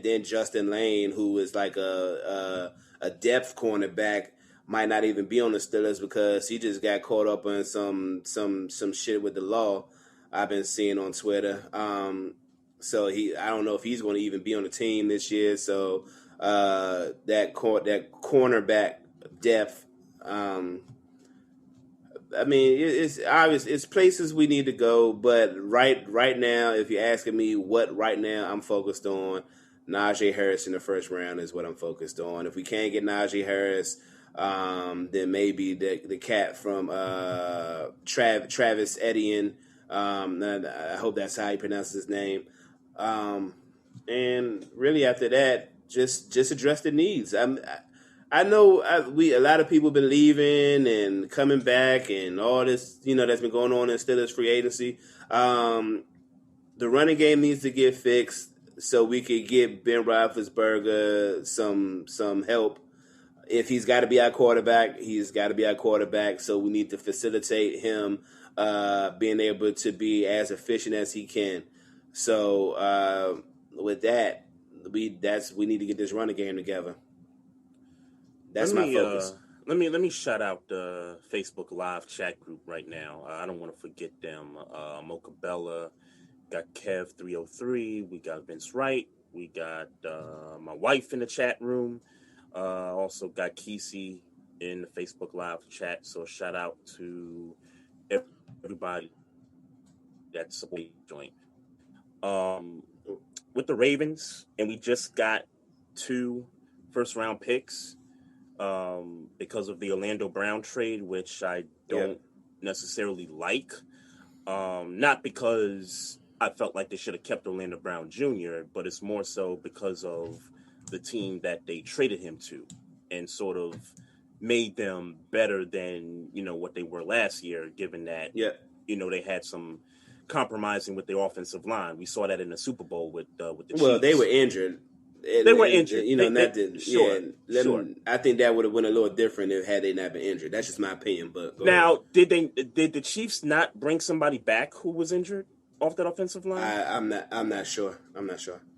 then Justin Lane, who is like a depth cornerback, might not even be on the Steelers because he just got caught up on some shit with the law. I've been seeing on Twitter. So I don't know if he's going to even be on the team this year. So that cornerback depth. I mean, it's obvious. It's places we need to go, but right now, if you're asking me what right now I'm focused on, Najee Harris in the first round is what I'm focused on. If we can't get Najee Harris, then maybe the cat from Travis Etienne. I hope that's how you pronounce his name. And really, after that, just address the needs. I know a lot of people been leaving and coming back and all this, that's been going on in Steelers free agency. The running game needs to get fixed so we could get Ben Roethlisberger some help. If he's got to be our quarterback, he's got to be our quarterback. So we need to facilitate him being able to be as efficient as he can. So with that, we need to get this running game together. That's my focus. Let me shout out the Facebook Live chat group right now. I don't want to forget them. Mocha Bella, got Kev 303. We got Vince Wright. We got my wife in the chat room. Also got Kesey in the Facebook Live chat. So shout out to everybody that's supporting the joint. With the Ravens, and we just got 2 first-round picks because of the Orlando Brown trade, which I don't necessarily like. Not because I felt like they should have kept Orlando Brown Jr., but it's more so because of the team that they traded him to and sort of made them better than, what they were last year, given that, they had some compromising with the offensive line. We saw that in the Super Bowl with the Chiefs. Well, they were injured. They were injured. Sure. I think that would have went a little different had they not been injured. That's just my opinion. But now, did the Chiefs not bring somebody back who was injured off that offensive line? I'm not sure.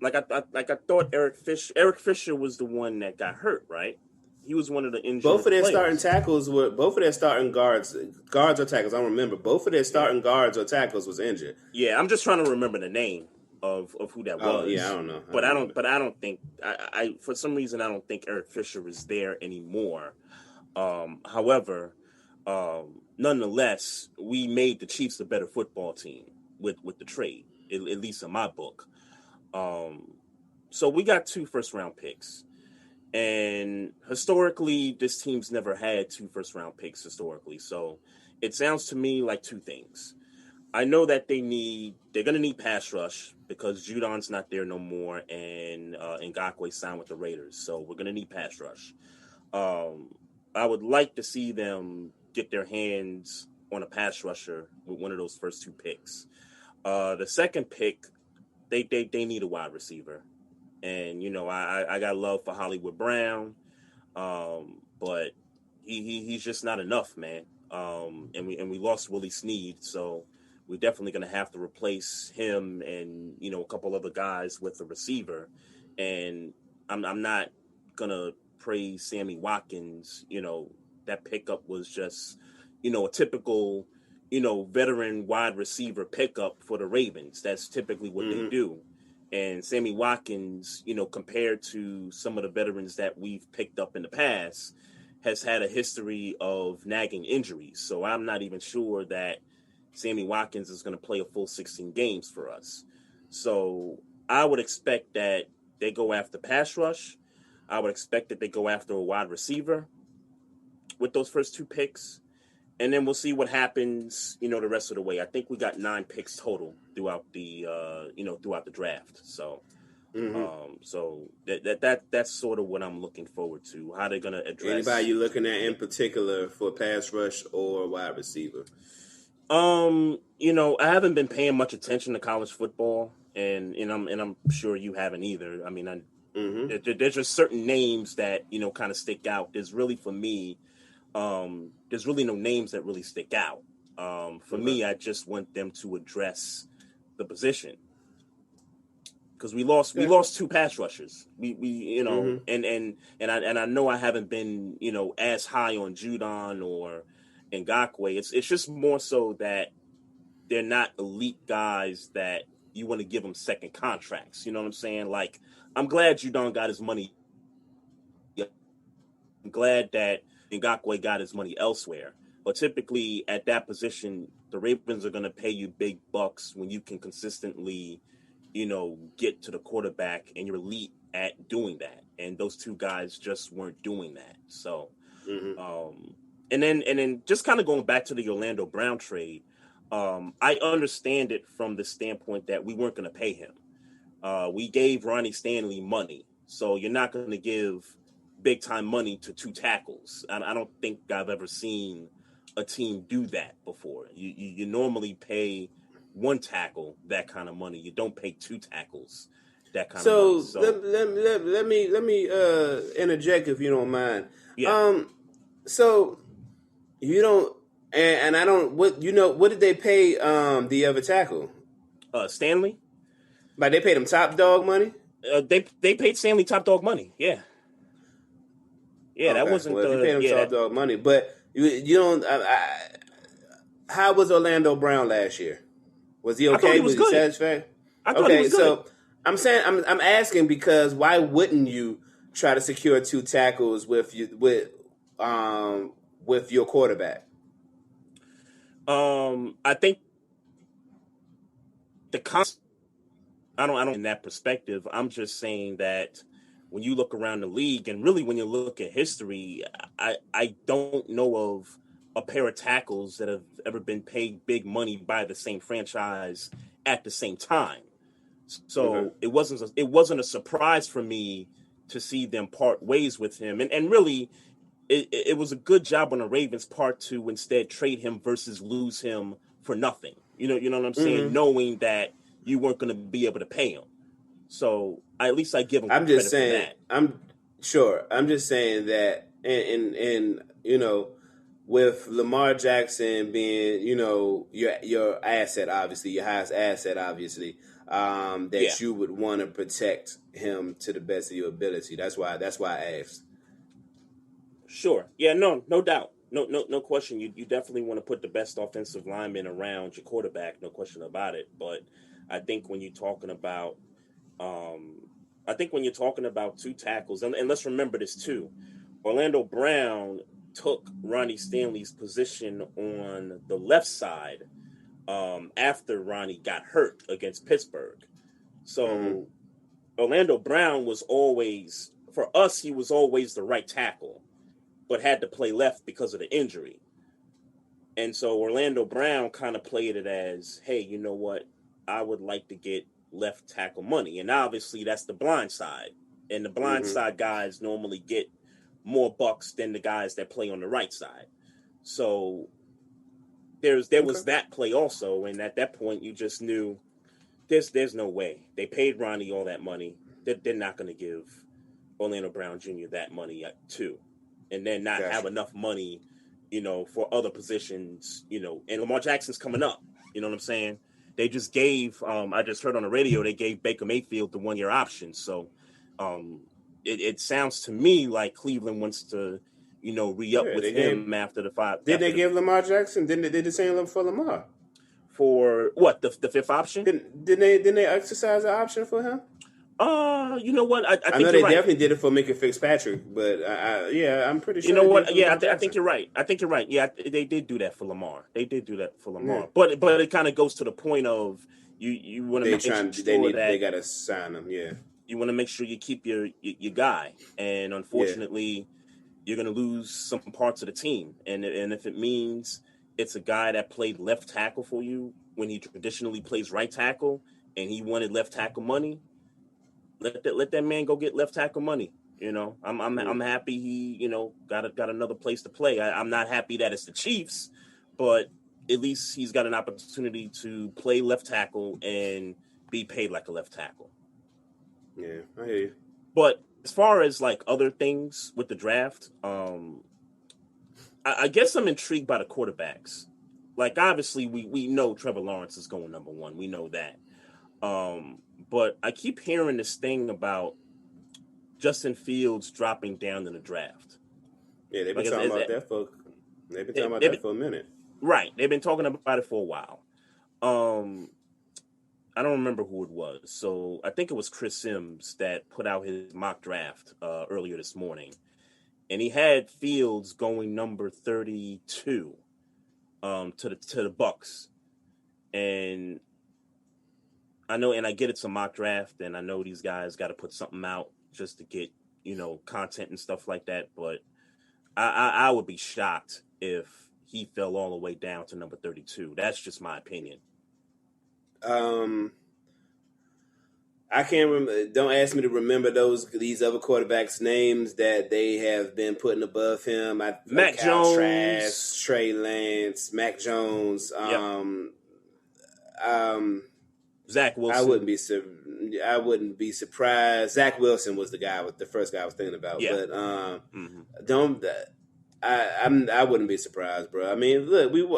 Like I thought Eric Fisher was the one that got hurt, right? He was one of the injured Both of their players. starting tackles were both of their starting guards or tackles. I don't remember. Both of their starting guards or tackles was injured. Yeah, I'm just trying to remember the name of who that was. Oh, yeah, I don't know. I don't think I for some reason I don't think Eric Fisher is there anymore. However, nonetheless, we made the Chiefs a better football team with the trade, at least in my book. So we got 2 first-round picks. And historically, this team's never had 2 first-round picks historically. So it sounds to me like 2 things. I know that they're going to need pass rush because Judon's not there no more and Ngakoue signed with the Raiders. So we're going to need pass rush. I would like to see them get their hands on a pass rusher with one of those first 2 picks. The second pick, they need a wide receiver. And, I got love for Hollywood Brown, but he's just not enough, man. And we lost Willie Snead, so we're definitely going to have to replace him and, a couple other guys with a receiver. And I'm not going to praise Sammy Watkins. That pickup was just, a typical, veteran wide receiver pickup for the Ravens. That's typically what they do. And Sammy Watkins, compared to some of the veterans that we've picked up in the past, has had a history of nagging injuries. So I'm not even sure that Sammy Watkins is going to play a full 16 games for us. So I would expect that they go after pass rush. I would expect that they go after a wide receiver with those first 2 picks. And then we'll see what happens, the rest of the way. I think we got 9 picks total throughout the, throughout the draft. So, so that's sort of what I'm looking forward to. How they're gonna address. Anybody you looking at in particular for pass rush or wide receiver? I haven't been paying much attention to college football, and I'm sure you haven't either. I mean, there's just certain names that kind of stick out. There's really for me. There's really no names that really stick out. For me, I just want them to address the position because we lost 2 pass rushers. And I know I haven't been as high on Judon or Ngakoue. It's just more so that they're not elite guys that you want to give them second contracts. You know what I'm saying? Like, I'm glad Judon got his money. I'm glad that Ngakoue got his money elsewhere. But typically at that position, the Ravens are going to pay you big bucks when you can consistently, get to the quarterback and you're elite at doing that. And those 2 guys just weren't doing that. So, and then just kind of going back to the Orlando Brown trade, I understand it from the standpoint that we weren't going to pay him. We gave Ronnie Stanley money. So you're not going to give big time money to 2 tackles. I don't think I've ever seen a team do that before. You normally pay 1 tackle that kind of money. You don't pay 2 tackles that kind of money. So let me interject if you don't mind. Yeah. So you don't and I don't what did they pay the other tackle? Stanley? Like they paid him top dog money? They paid Stanley top dog money. Yeah. Yeah, okay. That wasn't you paid him top dog money, but you don't. How was Orlando Brown last year? Was he okay? I thought he was good. He satisfied? I thought he was good. So I'm saying I'm asking because why wouldn't you try to secure 2 tackles with your quarterback? I think the I don't in that perspective. I'm just saying that when you look around the league and really when you look at history, I don't know of a pair of tackles that have ever been paid big money by the same franchise at the same time. Okay. So it wasn't a surprise for me to see them part ways with him. And really it was a good job on the Ravens' part to instead trade him versus lose him for nothing. You know what I'm saying? Knowing that you weren't going to be able to pay him. So at least I give him I'm just credit for saying. that. I'm just saying that, and with Lamar Jackson being your asset, obviously your highest asset, obviously, that Yeah. you would want to protect him to the best of your ability. That's why I asked. Sure. Yeah, no doubt. No question. You definitely want to put the best offensive lineman around your quarterback, no question about it. But I think when you're talking about two tackles, and let's remember this too, Orlando Brown took Ronnie Stanley's position on the left side after Ronnie got hurt against Pittsburgh. So Orlando Brown was always, for us, he was always the right tackle, but had to play left because of the injury. And so Orlando Brown kind of played it as, hey, you know what? I would like to get left tackle money. And obviously that's the blind side. And the blind side guys normally get more bucks than the guys that play on the right side. So there was that play also. And at that point you just knew there's no way. They paid Ronnie all that money. They're not going to give Orlando Brown Jr. that money too. And then not have enough money, for other positions, and Lamar Jackson's coming up. You know what I'm saying? They just gave, I just heard on the radio, they gave Baker Mayfield the 1-year option. So it sounds to me like Cleveland wants to, re-up with him after the 5. Did they give Lamar Jackson? Did the same for Lamar? For what, the 5th option? Didn't they exercise the option for him? You know what? I think know they right. definitely did it for Minka Fitzpatrick, but I'm pretty sure. You know what? Yeah, I think you're right. Yeah, they did do that for Lamar. Yeah. But it kind of goes to the point of you want to make sure they got to sign him. Yeah, you want to make sure you keep your guy, and unfortunately, you're going to lose some parts of the team, and if it means it's a guy that played left tackle for you when he traditionally plays right tackle, and he wanted left tackle money. Let that man go get left tackle money. I'm happy he got another place to play. I'm not happy that it's the Chiefs, but at least he's got an opportunity to play left tackle and be paid like a left tackle. Yeah, I hear you. But as far as like other things with the draft, I guess I'm intrigued by the quarterbacks. Like obviously we know Trevor Lawrence is going number 1. We know that. But I keep hearing this thing about Justin Fields dropping down in the draft. Yeah, they've been talking about that for a minute. Right. They've been talking about it for a while. I don't remember who it was. So I think it was Chris Sims that put out his mock draft earlier this morning. And he had Fields going number 32 to the Bucks. And I know, and I get it's a mock draft, and I know these guys got to put something out just to get, content and stuff like that. But I would be shocked if he fell all the way down to number 32. That's just my opinion. I can't remember. Don't ask me to remember these other quarterbacks' names that they have been putting above him. Mac Jones, Trask, Trey Lance, Mac Jones. Zach Wilson. I wouldn't be surprised. Zach Wilson was the first guy I was thinking about. Yeah. But I wouldn't be surprised, bro. I mean, look, we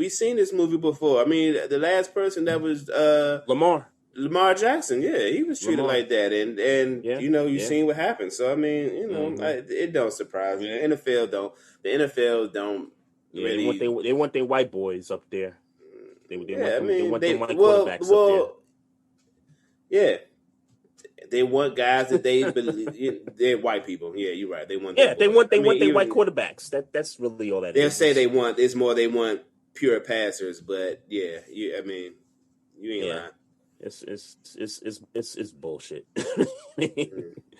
seen this movie before. I mean, the last person that was Lamar Jackson. Yeah, he was treated like that, and you seen what happened. So I mean, it don't surprise me. The NFL don't really. They want their white boys up there. They want them white quarterbacks up there. Yeah, they want guys that they believe. They're white people. Yeah, you're right. They want. Yeah, they want their white even quarterbacks. That's really all that they'll is. say they want. It's more they want pure passers, but yeah, I mean, you ain't lying. It's bullshit.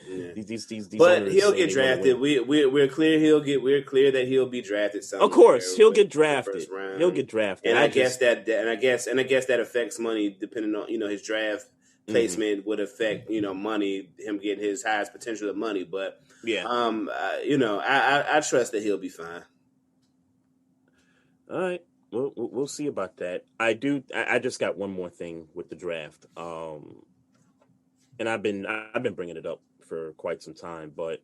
Yeah. These But he'll get drafted. We're clear. We're clear that he'll be drafted somewhere. Of course, he'll get drafted. First round. He'll get drafted. And I guess that affects money depending on his draft placement would affect money, him getting his highest potential of money. But I trust that he'll be fine. All right. We'll see about that. I just got one more thing with the draft. And I've been bringing it up for quite some time, but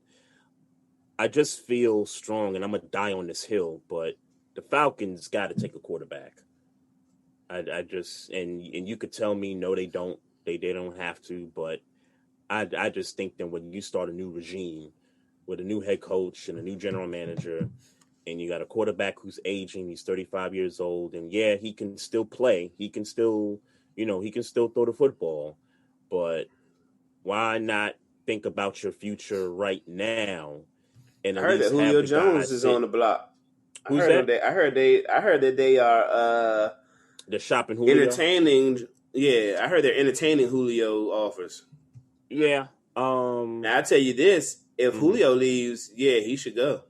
I just feel strong, and I'm gonna die on this hill. But the Falcons got to take a quarterback. I just and you could tell me no, they don't. They don't have to, but I just think that when you start a new regime with a new head coach and a new general manager, and you got a quarterback who's aging, he's 35 years old, and yeah, he can still play. He can still, he can still throw the football. But why not think about your future right now? And I heard that Julio Jones is on the block. Who's that? I heard that they are they're shopping Julio. Entertaining. Yeah, I heard they're entertaining Julio offers. Yeah. Now I tell you this: if Julio leaves, yeah, he should go.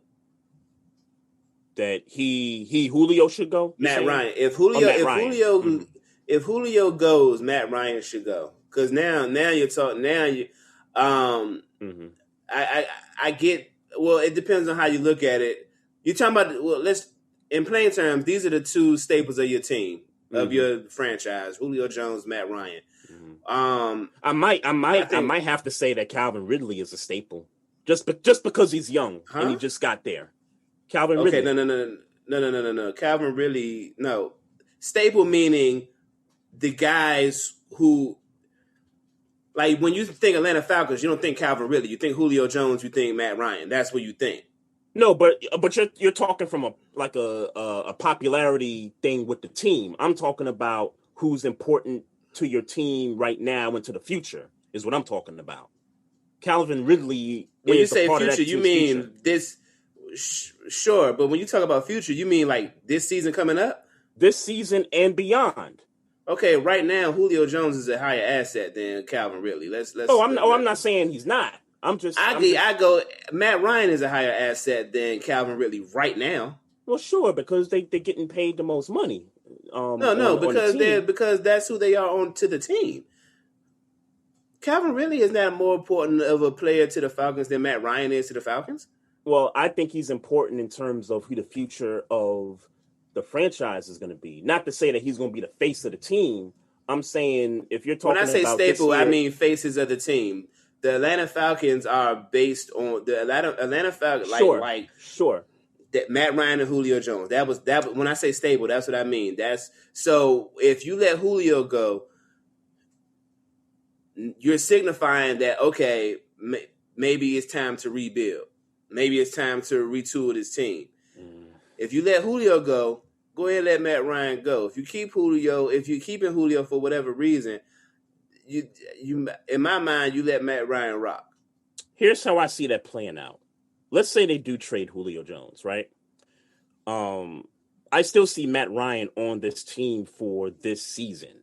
That Julio should go. Matt Ryan. If Julio goes, Matt Ryan should go. Because now you're talking. Now you, I get. Well, it depends on how you look at it. You're talking about. Well, in plain terms, these are the two staples of your team, of your franchise: Julio Jones, Matt Ryan. I might have to say that Calvin Ridley is a staple, just because he's young and he just got there. Calvin Ridley. Okay, no. Calvin Ridley, no. Staple meaning the guys who, like, when you think Atlanta Falcons, you don't think Calvin Ridley. You think Julio Jones. You think Matt Ryan. That's what you think. No, but you're talking from a popularity thing with the team. I'm talking about who's important to your team right now and to the future is what I'm talking about. Calvin Ridley. When you say future, you mean this. Sure, but when you talk about future, you mean like this season coming up? This season and beyond. Okay, right now Julio Jones is a higher asset than Calvin Ridley. I'm not saying he's not. I go. Matt Ryan is a higher asset than Calvin Ridley right now. Well, sure, because they're getting paid the most money. Because that's who they are on to the team. Calvin Ridley is not more important of a player to the Falcons than Matt Ryan is to the Falcons. Well, I think he's important in terms of who the future of the franchise is going to be. Not to say that he's going to be the face of the team. I'm saying if you're talking about... When I say staple, I mean faces of the team. The Atlanta Falcons are based on... The Atlanta Falcons... Sure. That Matt Ryan and Julio Jones. That was when I say stable, that's what I mean. So if you let Julio go, you're signifying that, okay, maybe it's time to rebuild. Maybe it's time to retool this team. If you let Julio go ahead and let Matt Ryan go. If you're keeping Julio for whatever reason, you in my mind, you let Matt Ryan rock. Here's how I see that playing out. Let's say they do trade Julio Jones, right? I still see Matt Ryan on this team for this season.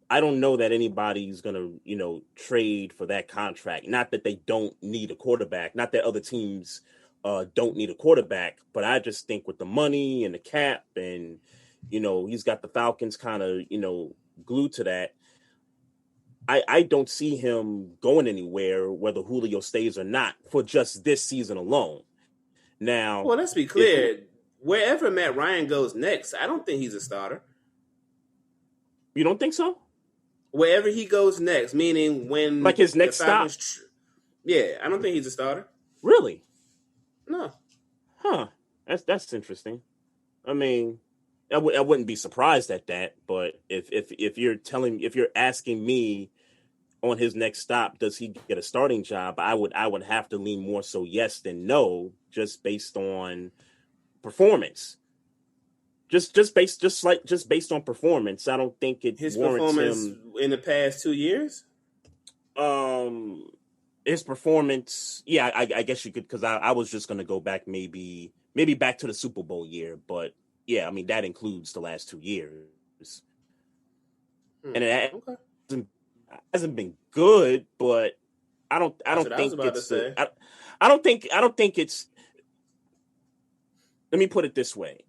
I don't know that anybody's going to, trade for that contract. Not that they don't need a quarterback. Not that other teams don't need a quarterback. But I just think with the money and the cap and, he's got the Falcons kind of, glued to that. I don't see him going anywhere, whether Julio stays or not, for just this season alone. Now, well, let's be clear. Wherever Matt Ryan goes next, I don't think he's a starter. You don't think so? Wherever he goes next, meaning when... Like his next stop? Yeah, I don't think he's a starter. Really? No. Huh. That's interesting. I mean, I wouldn't be surprised at that, but if you're asking me on his next stop, does he get a starting job? I would have to lean more so yes than no, just based on performance. Just based on performance, I don't think it His warrants performance him. in the past 2 years? His performance, yeah, I guess you could, because I was just going to go back maybe back to the Super Bowl year, but yeah, I mean that includes the last 2 years, and it Okay. hasn't been good, but I don't That's what I was think about to it's the say. I don't think it's. Let me put it this way: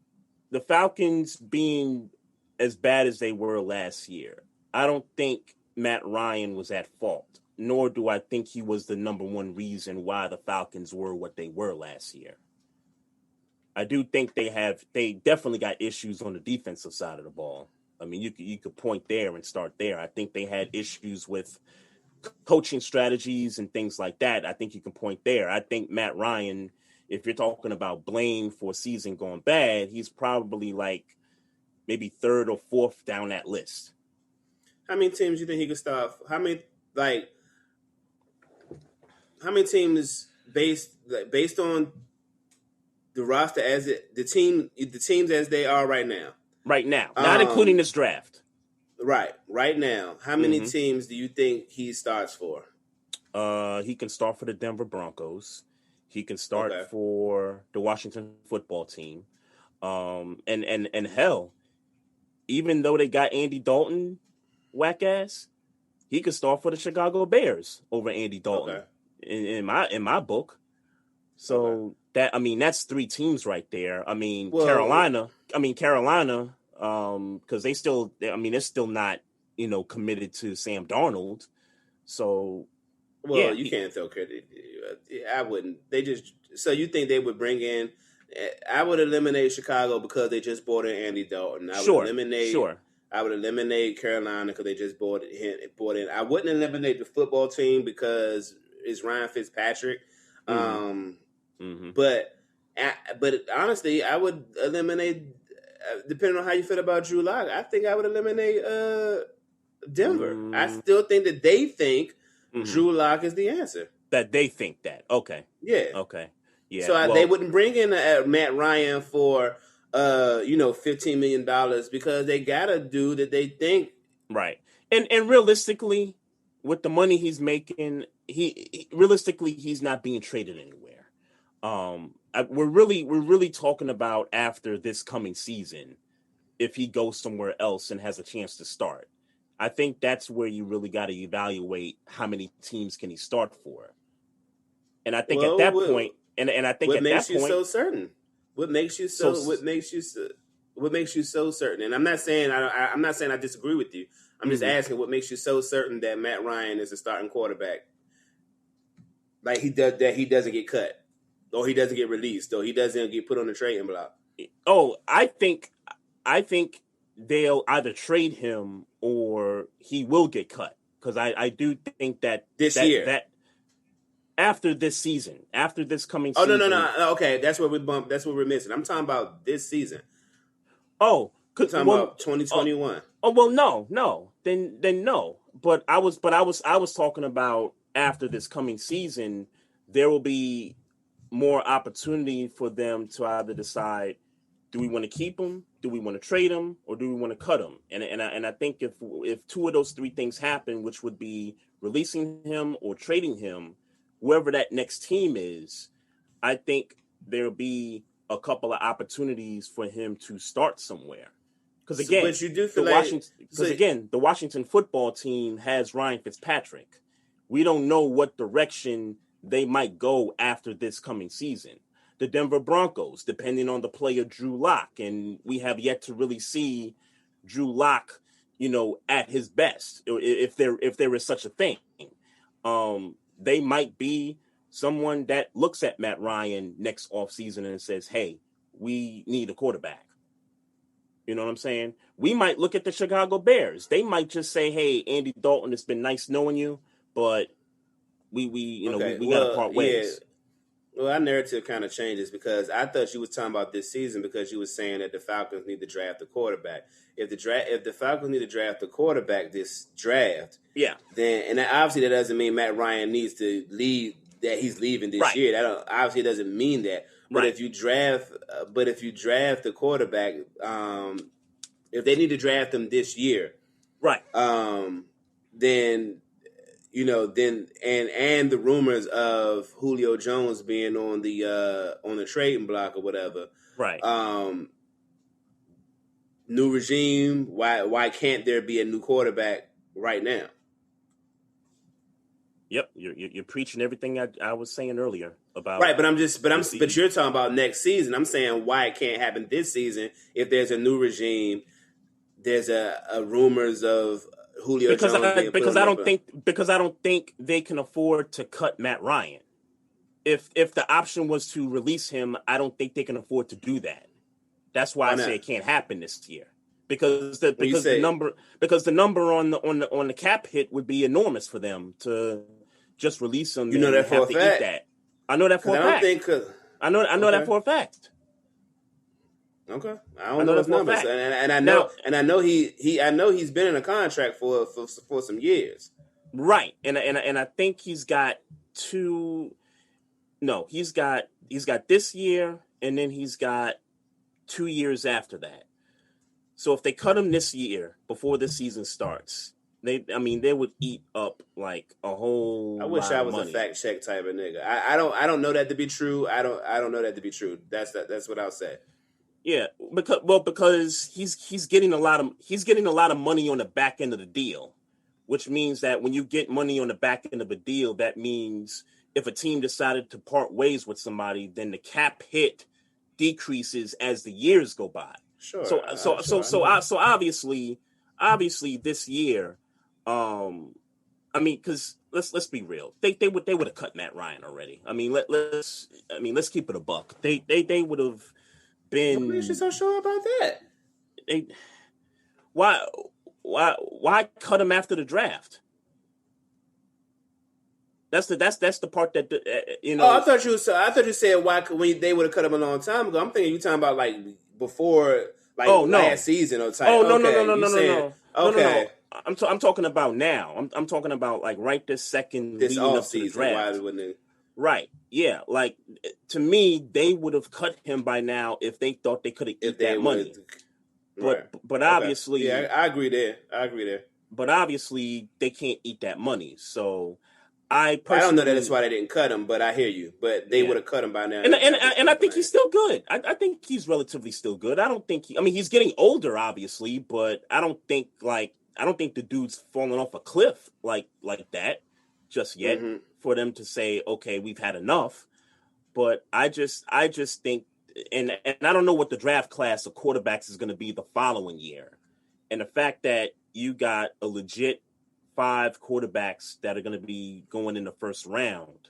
the Falcons being as bad as they were last year, I don't think Matt Ryan was at fault, nor do I think he was the number one reason why the Falcons were what they were last year. I do think they definitely got issues on the defensive side of the ball. I mean, you could point there and start there. I think they had issues with coaching strategies and things like that. I think you can point there. I think Matt Ryan, if you're talking about blame for a season going bad, he's probably like maybe third or fourth down that list. How many teams do you think he could start? How many teams based on the roster the teams as they are right now? Right now, not including this draft. Right now. How many teams do you think he starts for? He can start for the Denver Broncos. He can start for the Washington football team. And hell, even though they got Andy Dalton, whack ass, he could start for the Chicago Bears over Andy Dalton in my book. So that's 3 teams right there. Carolina, because they're still not, committed to Sam Darnold. So you can't throw credit. I wouldn't. So you think they would bring in? I would eliminate Chicago because they just brought in Andy Dalton. I would eliminate Carolina because they just brought in. I wouldn't eliminate the football team because it's Ryan Fitzpatrick. But honestly, I would eliminate. Depending on how you feel about Drew Lock, I think I would eliminate Denver. I still think that they think Drew Lock is the answer. That they think that. Okay. Yeah. Okay. Yeah. So they wouldn't bring in Matt Ryan for $15 million because they got a dude that they think right. And realistically, with the money he's making, he's not being traded anywhere. We're really talking about after this coming season, if he goes somewhere else and has a chance to start. I think that's where you really got to evaluate how many teams can he start for. And I think at that point, and I think what at makes that you point, so certain? What makes you so certain? And I'm not saying I disagree with you. I'm just asking what makes you so certain that Matt Ryan is a starting quarterback. Like he doesn't get cut, or he doesn't get released, or he doesn't get put on the trading block. Oh, I think they'll either trade him or he will get cut, because I do think that year. That after this season, after this coming season. Oh, no. Okay, that's where that's what we're missing. I'm talking about this season. Oh, I'm talking about 2021. Oh well, no. Then no. But I was talking about after this coming season, there will be more opportunity for them to either decide, do we want to keep him, do we want to trade him, or do we want to cut him? And I think if 2 of those 3 things happen, which would be releasing him or trading him, whoever that next team is, I think there'll be a couple of opportunities for him to start somewhere. Because again, but you do feel the Washington football team has Ryan Fitzpatrick. We don't know what direction they might go after this coming season. The Denver Broncos, depending on the player Drew Lock, and we have yet to really see Drew Lock, at his best, if there is such a thing. They might be someone that looks at Matt Ryan next offseason and says, hey, we need a quarterback. You know what I'm saying? We might look at the Chicago Bears. They might just say, hey, Andy Dalton, it's been nice knowing you, but we got to part ways. Yeah. Well, our narrative kind of changes because I thought you was talking about this season because you was saying that the Falcons need to draft a quarterback. If the Falcons need to draft a quarterback this draft, then obviously that doesn't mean Matt Ryan needs to leave, that he's leaving this year. That obviously doesn't mean that. But Right. if you draft, the quarterback, if they need to draft him this year, Right. Then and the rumors of Julio Jones being on the trading block or whatever. Right. New regime. Why can't there be a new quarterback right now? Yep. You're preaching everything I was saying earlier about. Right, but you're talking about next season. I'm saying why it can't happen this season if there's a new regime. There's a rumors of Julio Jones being put on because I don't think they can afford to cut Matt Ryan. If the option was to release him, I don't think they can afford to do that. That's why I say it can't happen this year. Because the number on the cap hit would be enormous for them to just release him. You know that for a fact. I know that for a fact. I know that for a fact. Okay, I don't know his numbers, and I know he's been in a contract for some years. Right, and I think he's got two. No, he's got this year, and then he's got 2 years after that. So if they cut him this year before the season starts, they would eat up like a whole. I wish lot I of was money. a fact check type of nigga. I don't know that to be true. I don't know that to be true. That's what I'll say. Yeah, because he's getting a lot of money on the back end of the deal, which means that when you get money on the back end of a deal, that means if a team decided to part ways with somebody, then the cap hit decreases as the years go by. Sure. So obviously this year, because let's be real, they would have cut Matt Ryan already. Let's keep it a buck. They would have been. What makes you so sure about that? Why cut him after the draft? That's the part that Oh, I thought you said why when they would have cut him a long time ago. I'm thinking you talking about like before, like last season or type. No. Okay. I'm talking about now. I'm talking about like right this second, this leading up to the draft. Why wouldn't they? Right. Yeah. Like to me, they would have cut him by now if they thought they could have eat that money. But obviously, yeah, I agree there. But obviously, they can't eat that money. So I don't know that that's why they didn't cut him, but I hear you. But they would have cut him by now. And I think he's still good. I think he's relatively still good. I don't think he's getting older, obviously, but I don't think the dude's falling off a cliff like that just yet for them to say, okay, we've had enough. But I just think, and I don't know what the draft class of quarterbacks is going to be the following year. And the fact that you got a legit 5 quarterbacks that are going to be going in the first round.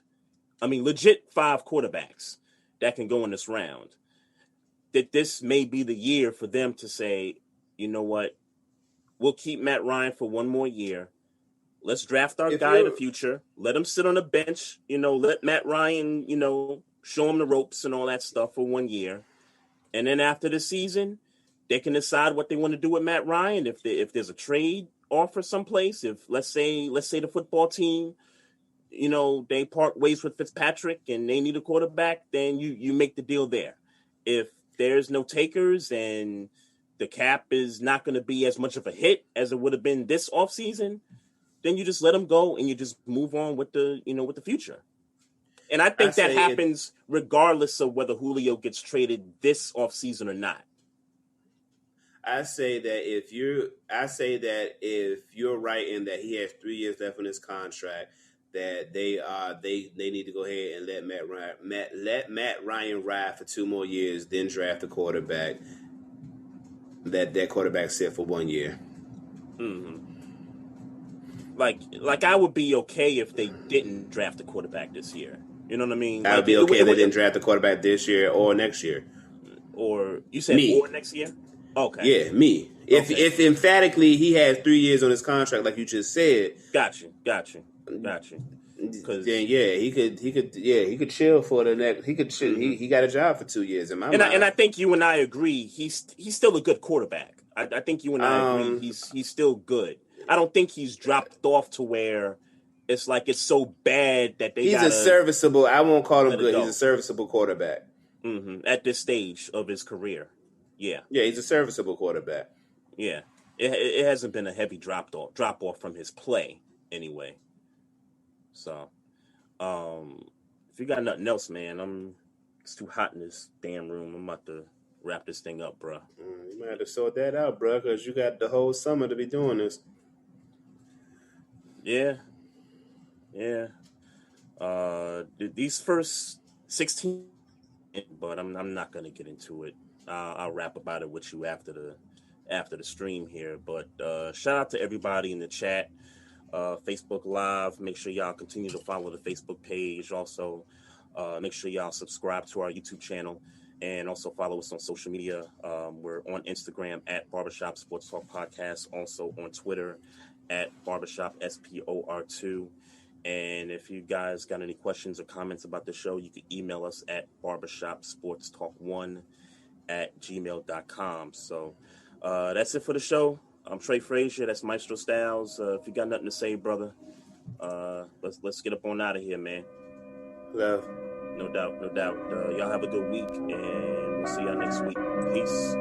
Legit 5 quarterbacks that can go in this round. That this may be the year for them to say, you know what, we'll keep Matt Ryan for one more year. Let's draft our guy in the future. Let him sit on the bench. Let Matt Ryan, show him the ropes and all that stuff for 1 year. And then after the season, they can decide what they want to do with Matt Ryan. If there's a trade offer someplace, if let's say the football team, they part ways with Fitzpatrick and they need a quarterback, then you make the deal there. If there's no takers and the cap is not going to be as much of a hit as it would have been this offseason, then you just let them go and you just move on with the future. And I think that happens regardless of whether Julio gets traded this offseason or not. I say that if you're right in that he has 3 years left on his contract, that they need to go ahead and let Matt Ryan ride for 2 more years, then draft a quarterback. That quarterback sit for 1 year. Mm-hmm. Like I would be okay if they didn't draft a quarterback this year. You know what I mean? I would be okay if they didn't draft a quarterback this year or next year. Or you said me. Or next year? Okay. Yeah, me. If emphatically he has 3 years on his contract, like you just said. Got you. Then he could chill for the next. He could chill. Mm-hmm. He got a job for 2 years in my mind. And I think you and I agree. He's still a good quarterback. I think you and I agree. He's still good. I don't think he's dropped off to where it's like it's so bad that they. He's a serviceable. I won't call him good. He's a serviceable quarterback. At this stage of his career. Yeah. Yeah, he's a serviceable quarterback. Yeah. It hasn't been a heavy drop off from his play anyway. So, if you got nothing else, man, it's too hot in this damn room. I'm about to wrap this thing up, bro. You might have to sort that out, bro, because you got the whole summer to be doing this. Yeah. These first 16, but I'm not gonna get into it. I'll rap about it with you after the stream here. But shout out to everybody in the chat, Facebook Live. Make sure y'all continue to follow the Facebook page. Also, make sure y'all subscribe to our YouTube channel, and also follow us on social media. We're on Instagram at Barbershop Sports Talk Podcast. Also on Twitter at Barbershop SPOR2. And if you guys got any questions or comments about the show, you can email us at barbershopsportstalk1@gmail.com. So that's it for the show. I'm Trey Fraser. That's Maestro Styles. If you got nothing to say, brother, let's get up on out of here, man. Love. No doubt. Y'all have a good week, and we'll see y'all next week. Peace.